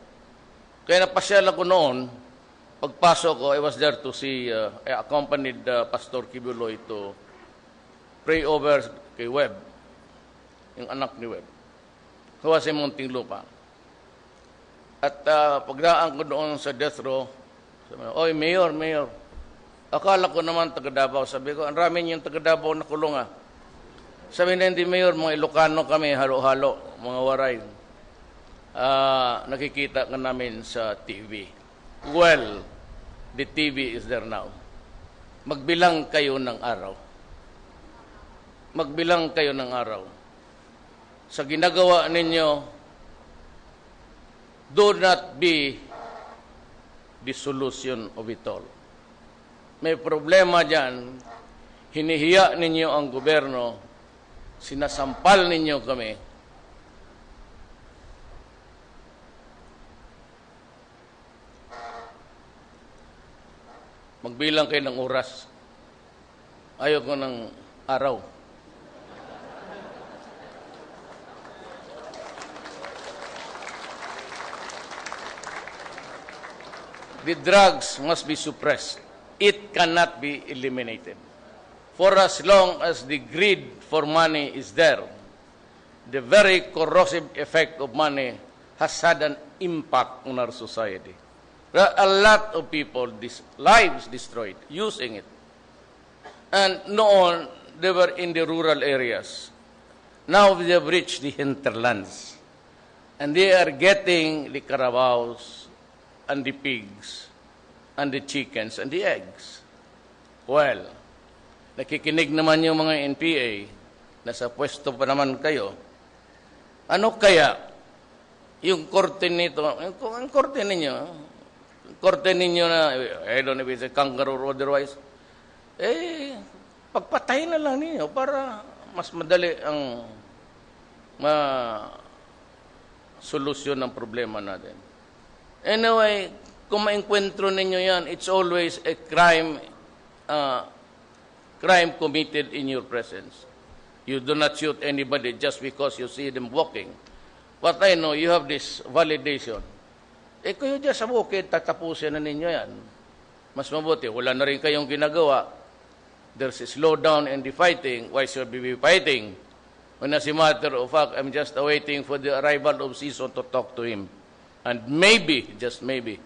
Kaya napasyal ako noon, pagpasok ko, I was there to see, I accompanied Pastor Kibuloy to pray over kay Webb, yung anak ni Webb. Who was in Muntinlupa. At pagdaan ko doon sa death row, sabi na, oy, Mayor, akala ko naman taga Davao. Sabi ko, ang rami niyong taga Davao na kulong ah. Sabi na, hindi Mayor, mga Ilocano kami, halo-halo, mga waray. Nakikita ka namin sa TV. Well, the TV is there now. Magbilang kayo ng araw. Magbilang kayo ng araw. Sa ginagawa ninyo, do not be the solution of it all. May problema dyan, hinihiya ninyo ang gobyerno, sinasampal ninyo kami. Magbilang kayo ng oras. Ayoko ng araw. The drugs must be suppressed. It cannot be eliminated. For as long as the greed for money is there, the very corrosive effect of money has had an impact on our society. There are a lot of people, lives destroyed, using it. And noon, they were in the rural areas. Now they have reached the hinterlands. And they are getting the carabaos, and the pigs, and the chickens, and the eggs. Well, nakikinig naman yung mga NPA, nasa pwesto pa naman kayo. Ano kaya yung korte nito, ang korte ninyo na, I don't know if it's a kangaroo or otherwise, pagpatayin na lang ninyo para mas madali ang solusyon ng problema natin. Anyway, kung maengkwentro ninyo yan, it's always a crime committed in your presence. You do not shoot anybody just because you see them walking. But I know you have this validation. Kayo dyan sa bukid, tatapusin na ninyo yan. Mas mabuti, wala na rin kayong ginagawa. There's a slowdown in the fighting. Why should we be fighting? When as a matter of fact, I'm just awaiting for the arrival of Season to talk to him. And maybe, just maybe,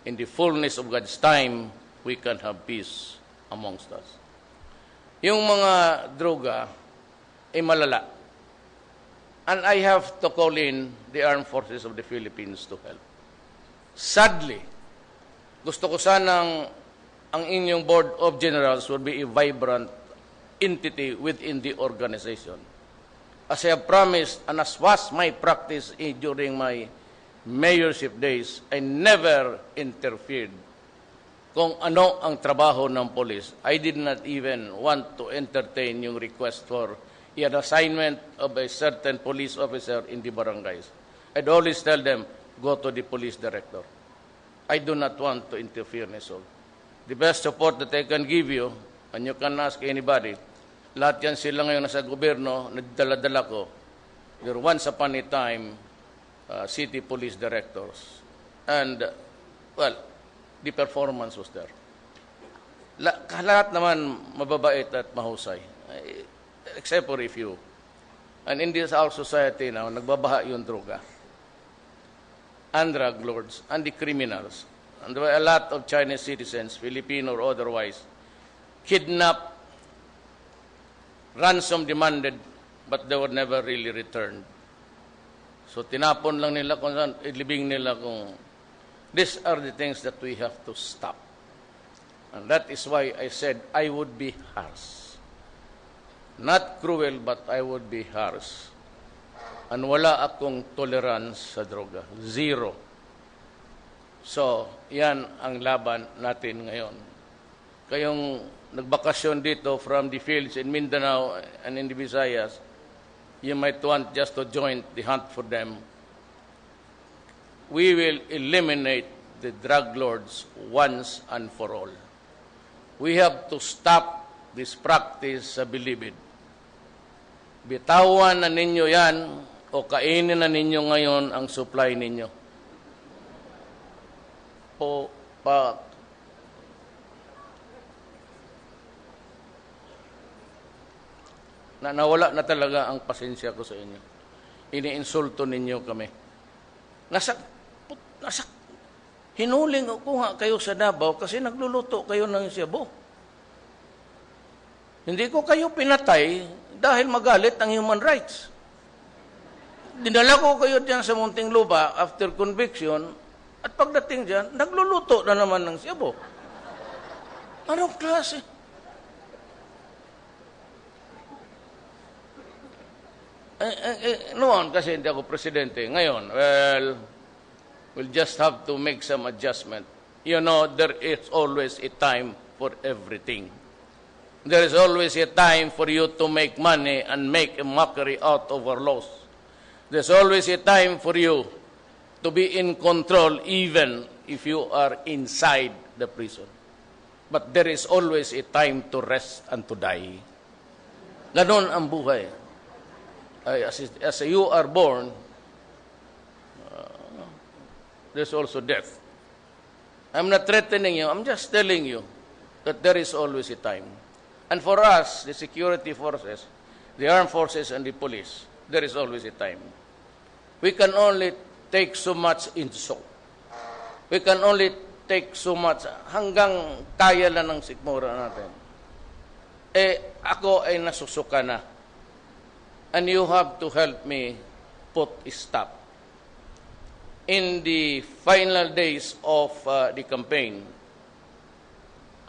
in the fullness of God's time, we can have peace amongst us. Yung mga droga ay malala. And I have to call in the Armed Forces of the Philippines to help. Sadly, gusto ko sanang ang inyong Board of Generals would be a vibrant entity within the organization. As I have promised, and as was my practice during my mayorship days, I never interfered kung ano ang trabaho ng police. I did not even want to entertain yung request for an assignment of a certain police officer in the barangays. I'd always tell them, go to the police director. I do not want to interfere in all. The best support that I can give you, and you can ask anybody, lahat yan sila ngayon nasa gobyerno, nagdala-dala ko. You're once upon a time city police directors. And, well, the performance was there. Lahat naman mababait at mahusay. Except for a few. And in this our society now, nagbabaha yung droga. And drug lords, and the criminals. And there were a lot of Chinese citizens, Filipino or otherwise, kidnapped, ransom demanded, but they were never really returned. So tinapon lang nila kung saan, ilibing nila kung these are the things that we have to stop. And that is why I said I would be harsh. Not cruel, but I would be harsh. And wala akong tolerance sa droga. Zero. So, yan ang laban natin ngayon. Kayong nagbakasyon dito from the fields in Mindanao and in the Visayas, you might want just to join the hunt for them. We will eliminate the drug lords once and for all. We have to stop this practice sa bilibid. Bitawan na ninyo yan o kainin na ninyo ngayon ang supply ninyo. O nawala na talaga ang pasensya ko sa inyo. Iniinsulto ninyo kami. Hinuling ko nga kayo sa Davao kasi nagluluto kayo ng siyabo. Hindi ko kayo pinatay dahil magalit ang human rights. Dinala ko kayo dyan sa Muntinlupa after conviction at pagdating dyan, nagluluto na naman ng siyabo. Anong klase? Noon kasi hindi ako presidente. Ngayon, well, we'll just have to make some adjustment. You know, there is always a time for everything. There is always a time for you to make money and make a mockery out of our laws. There's always a time for you to be in control even if you are inside the prison. But there is always a time to rest and to die. Ganon ang buhay. As you are born, there's also death. I'm not threatening you. I'm just telling you that there is always a time. And for us, the security forces, the armed forces and the police, there is always a time. We can only take so much in so. We can only take so much hanggang kaya lang ng sikmura natin. Ako ay nasusuka na. And you have to help me put a stop. In the final days of the campaign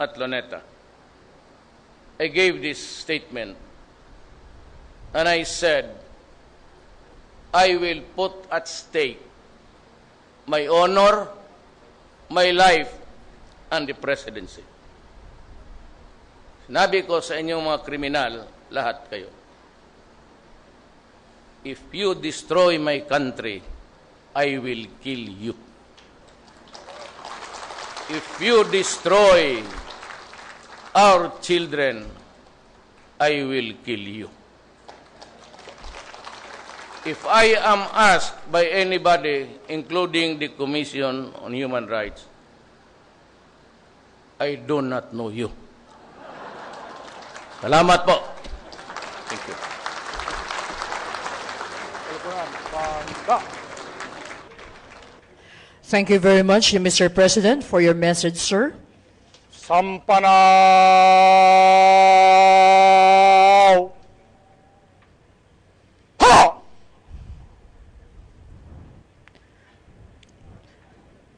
at Luneta, I gave this statement and I said, I will put at stake my honor, my life, and the presidency. Sinabi ko sa inyong mga kriminal, lahat kayo, if you destroy my country, I will kill you. If you destroy our children, I will kill you. If I am asked by anybody, including the Commission on Human Rights, I do not know you. Salamat po. Thank you. Thank you very much, Mr. President, for your message, sir. Sampanaw! Ha!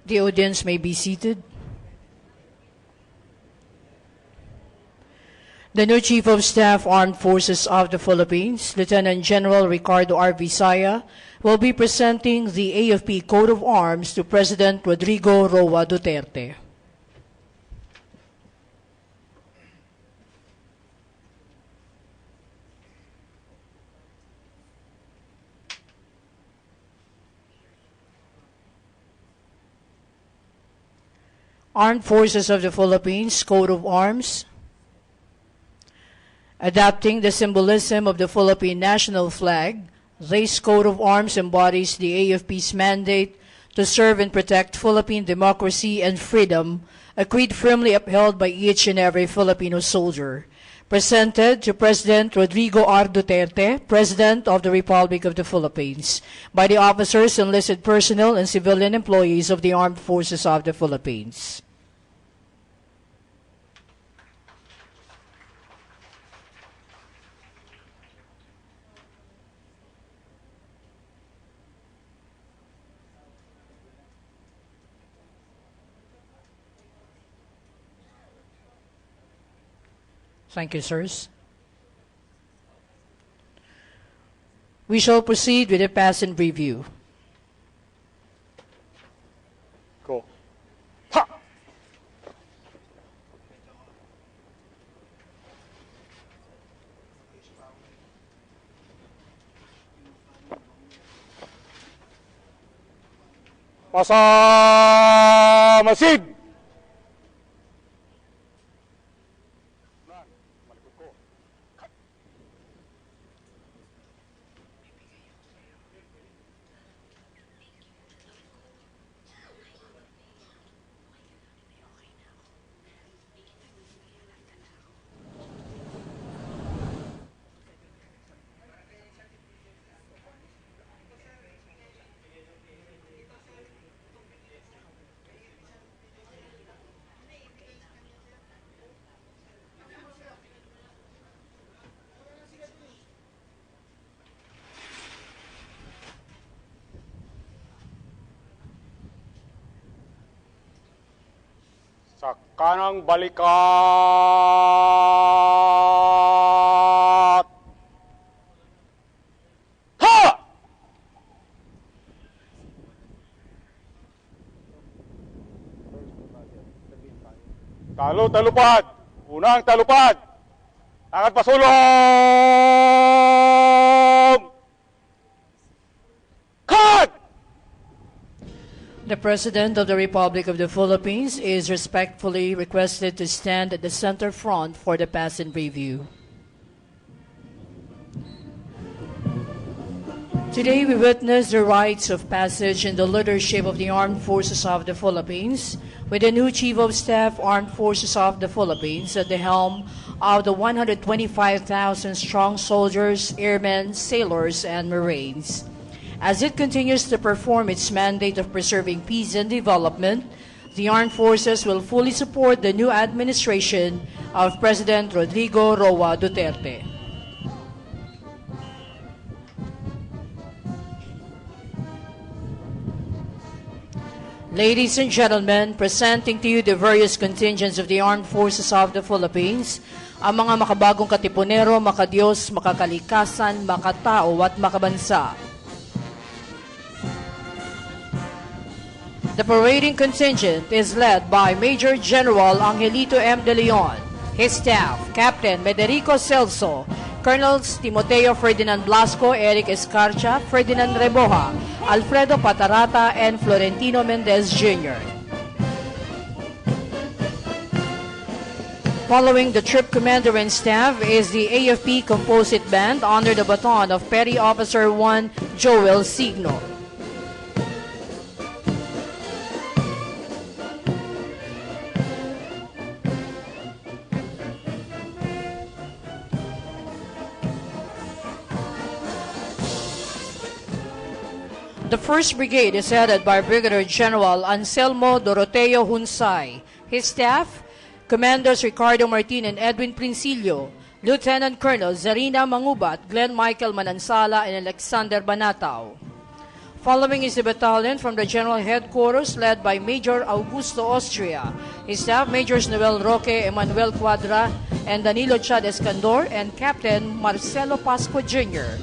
The audience may be seated. The new Chief of Staff, Armed Forces of the Philippines, Lieutenant General Ricardo R. Visaya, will be presenting the AFP Coat of Arms to President Rodrigo Roa Duterte. Armed Forces of the Philippines Coat of Arms. Adapting the symbolism of the Philippine national flag, this coat of arms embodies the AFP's mandate to serve and protect Philippine democracy and freedom, a creed firmly upheld by each and every Filipino soldier. Presented to President Rodrigo R. Duterte, President of the Republic of the Philippines, by the officers, enlisted personnel, and civilian employees of the Armed Forces of the Philippines. Thank you, sirs. We shall proceed with a pass and review. Go. Ha! Pasamasid! Sa kanang balikat. Ha! Talupad. Unang talupad. Angkat pasulong. Cut! The President of the Republic of the Philippines is respectfully requested to stand at the center front for the pass and review. Today we witness the rites of passage in the leadership of the Armed Forces of the Philippines, with the new Chief of Staff, Armed Forces of the Philippines, at the helm of the 125,000 strong soldiers, airmen, sailors, and Marines. As it continues to perform its mandate of preserving peace and development, the Armed Forces will fully support the new administration of President Rodrigo Roa Duterte. Ladies and gentlemen, presenting to you the various contingents of the Armed Forces of the Philippines, ang mga makabagong katipunero, makadiyos, makakalikasan, makatao at makabansa. The parading contingent is led by Major General Angelito M. De Leon, his staff, Captain Mederico Celso, Colonels Timoteo Ferdinand Blasco, Eric Escarcha, Ferdinand Reboja, Alfredo Patarata, and Florentino Mendez Jr. Following the troop commander and staff is the AFP Composite Band under the baton of Petty Officer 1 Joel Signo. The 1st Brigade is headed by Brigadier General Anselmo Doroteo Hunsay. His staff, Commanders Ricardo Martin and Edwin Princilio, Lieutenant Colonel Zarina Mangubat, Glenn Michael Manansala, and Alexander Banatao. Following is the battalion from the General Headquarters led by Major Augusto Austria, his Staff Majors Noel Roque, Emmanuel Cuadra, and Danilo Chad Escandor, and Captain Marcelo Pasco Jr.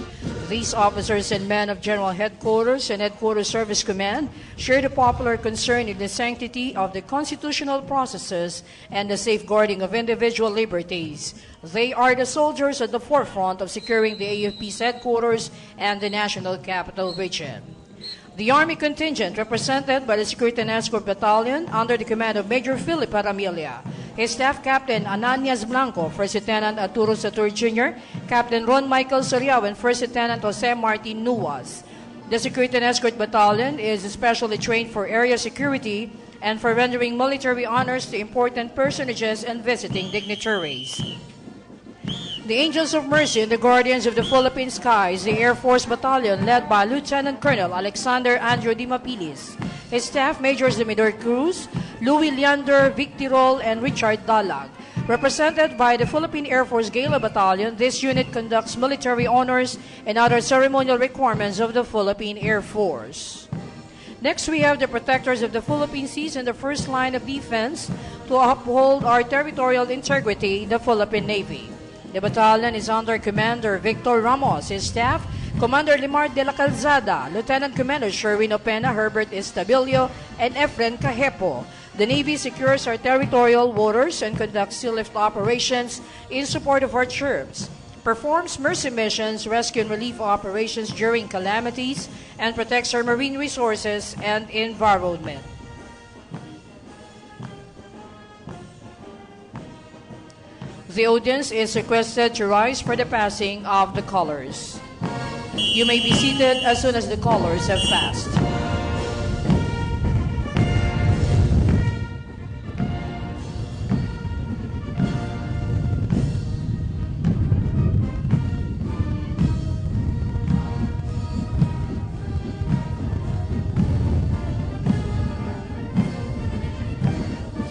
These officers and men of General Headquarters and Headquarters Service Command share the popular concern in the sanctity of the constitutional processes and the safeguarding of individual liberties. They are the soldiers at the forefront of securing the AFP's headquarters and the National Capital Region. The Army contingent, represented by the Security and Escort Battalion under the command of Major Philip Aramilia, his Staff Captain Ananias Blanco, First Lieutenant Arturo Satur Jr., Captain Ron Michael Soriao, and First Lieutenant Jose Martin Nuas. The Security and Escort Battalion is especially trained for area security and for rendering military honors to important personages and visiting dignitaries. The Angels of Mercy and the Guardians of the Philippine Skies, the Air Force Battalion led by Lieutenant Colonel Alexander Andrew Dimapilis, his Staff Majors Demidor Cruz, Louis Leander Victirol, and Richard Dalag. Represented by the Philippine Air Force Gala Battalion, this unit conducts military honors and other ceremonial requirements of the Philippine Air Force. Next, we have the protectors of the Philippine Seas in the first line of defense to uphold our territorial integrity, the Philippine Navy. The battalion is under Commander Victor Ramos, his staff, Commander Limar de la Calzada, Lieutenant Commander Sherwin Opena, Herbert Estabilio, and Efren Cajepo. The Navy secures our territorial waters and conducts sea lift operations in support of our troops, performs mercy missions, rescue and relief operations during calamities, and protects our marine resources and environment. The audience is requested to rise for the passing of the colors. You may be seated as soon as the colors have passed.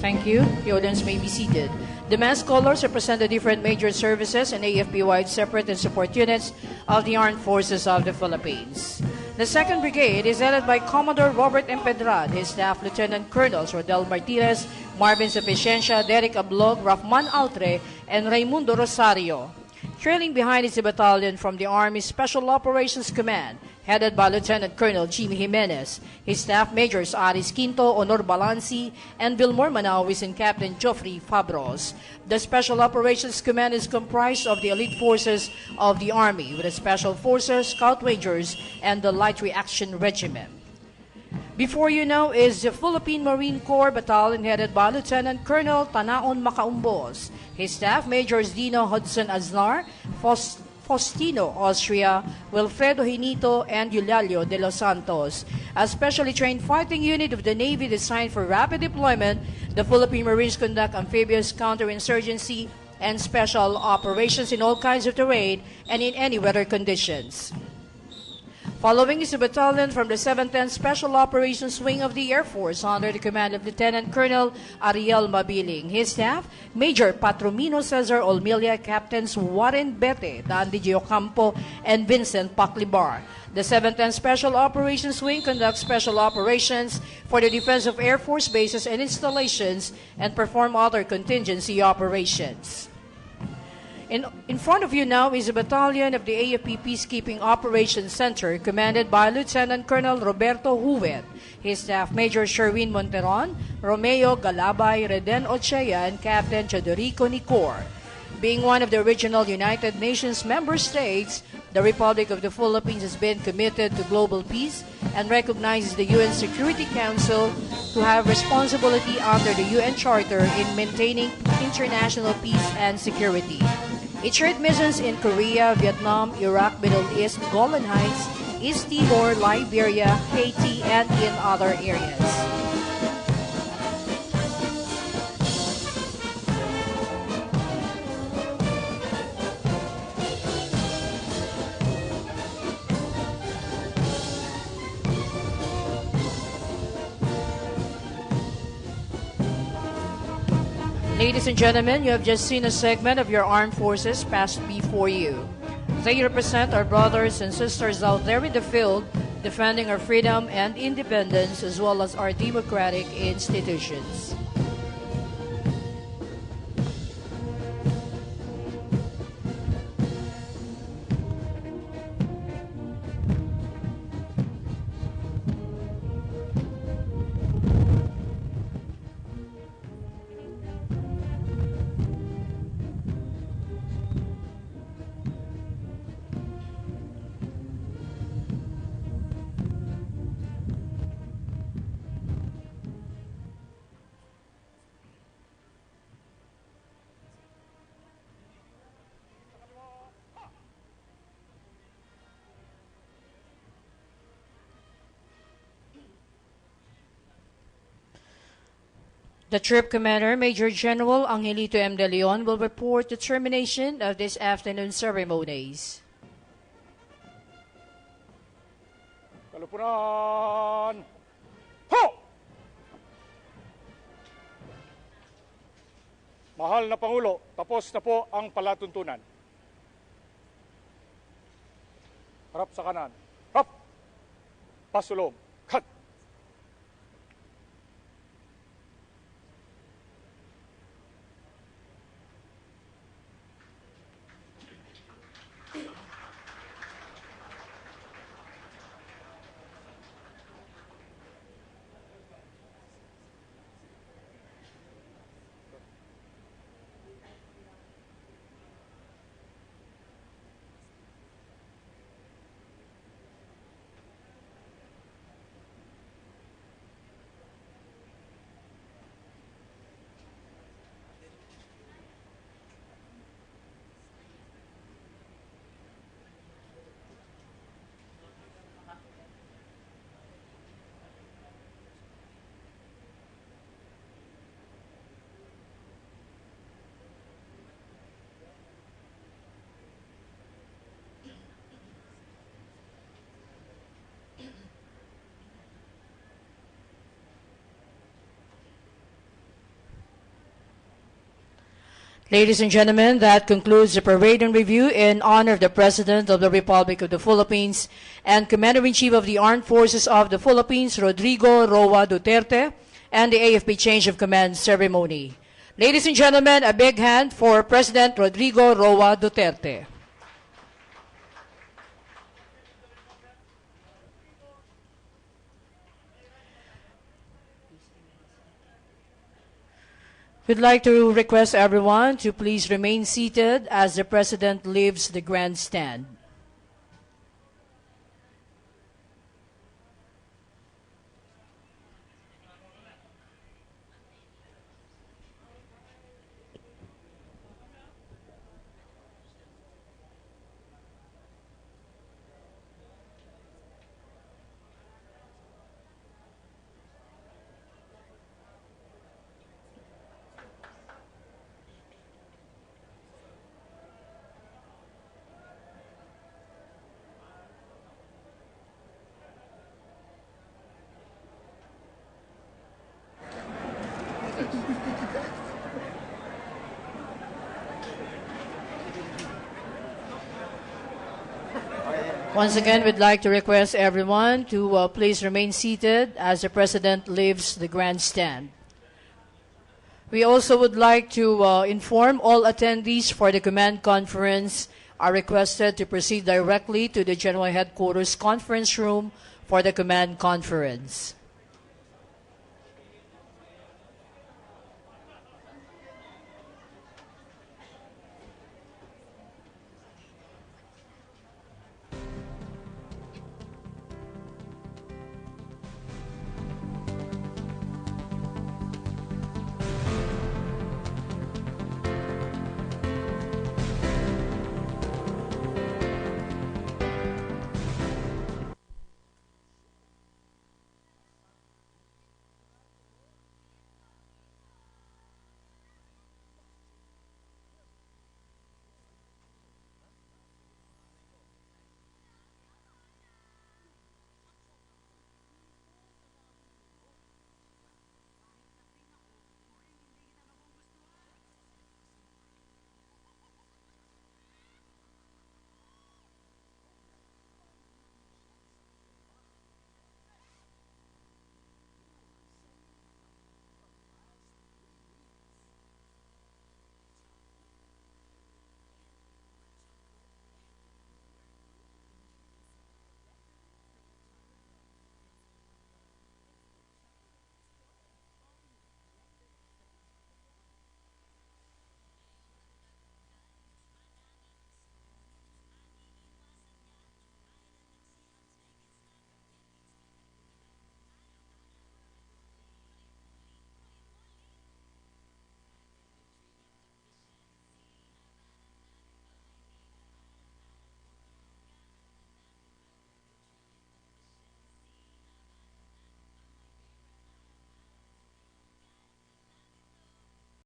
Thank you. The audience may be seated. The mass colors represent the different major services and AFP-wide separate and support units of the Armed Forces of the Philippines. The 2nd Brigade is headed by Commodore Robert Empedrad, his staff Lieutenant Colonels Rodel Martinez, Marvin Sapiciencia, Derek Ablog, Rahman Altre, and Raimundo Rosario. Trailing behind is a battalion from the Army Special Operations Command, headed by Lieutenant Colonel Jimmy Jimenez, his staff majors Aris Quinto, Honor Balanci, and Vilmor Manawis, and Captain Joffrey Fabros. The Special Operations Command is comprised of the elite forces of the Army, with the Special Forces, Scout Rangers, and the Light Reaction Regiment. Before you now is the Philippine Marine Corps Battalion headed by Lieutenant Colonel Tanaon Macaumbos, his staff majors Dino Hudson Aznar, Faustino Austria, Wilfredo Hinito, and Eulalio de los Santos. A specially trained fighting unit of the Navy designed for rapid deployment, the Philippine Marines conduct amphibious counterinsurgency and special operations in all kinds of terrain and in any weather conditions. Following is a battalion from the 7th Special Operations Wing of the Air Force under the command of Lieutenant Colonel Ariel Mabiling. His staff, Major Patromino Cesar Olmilla, Captains Warren Bete, Dandy Giocampo, and Vincent Paclibar. The 7th Special Operations Wing conducts special operations for the defense of Air Force bases and installations and perform other contingency operations. In front of you now is a battalion of the AFP Peacekeeping Operations Center commanded by Lieutenant Colonel Roberto Huet, his staff major Sherwin Monteron, Romeo Galabay, Reden Ochea, and Captain Chodorico Nicor. Being one of the original United Nations member states, the Republic of the Philippines has been committed to global peace and recognizes the UN Security Council to have responsibility under the UN Charter in maintaining international peace and security. It shared missions in Korea, Vietnam, Iraq, Middle East, Golan Heights, East Timor, Liberia, Haiti, and in other areas. Ladies and gentlemen, you have just seen a segment of your armed forces pass before you. They represent our brothers and sisters out there in the field, defending our freedom and independence as well as our democratic institutions. The Troop Commander, Major General Angelito M. De Leon, will report the termination of this afternoon's ceremonies. Kalupunan! Ho! Mahal na Pangulo, tapos na po ang palatuntunan. Harap sa kanan. Harap! Pasulong. Cut! Ladies and gentlemen, that concludes the parade and review in honor of the President of the Republic of the Philippines and Commander-in-Chief of the Armed Forces of the Philippines, Rodrigo Roa Duterte, and the AFP Change of Command ceremony. Ladies and gentlemen, a big hand for President Rodrigo Roa Duterte. We'd like to request everyone to please remain seated as the President leaves the grandstand. Once again, we'd like to request everyone to please remain seated as the President leaves the grandstand. We also would like to inform all attendees for the command conference are requested to proceed directly to the General Headquarters Conference Room for the command conference.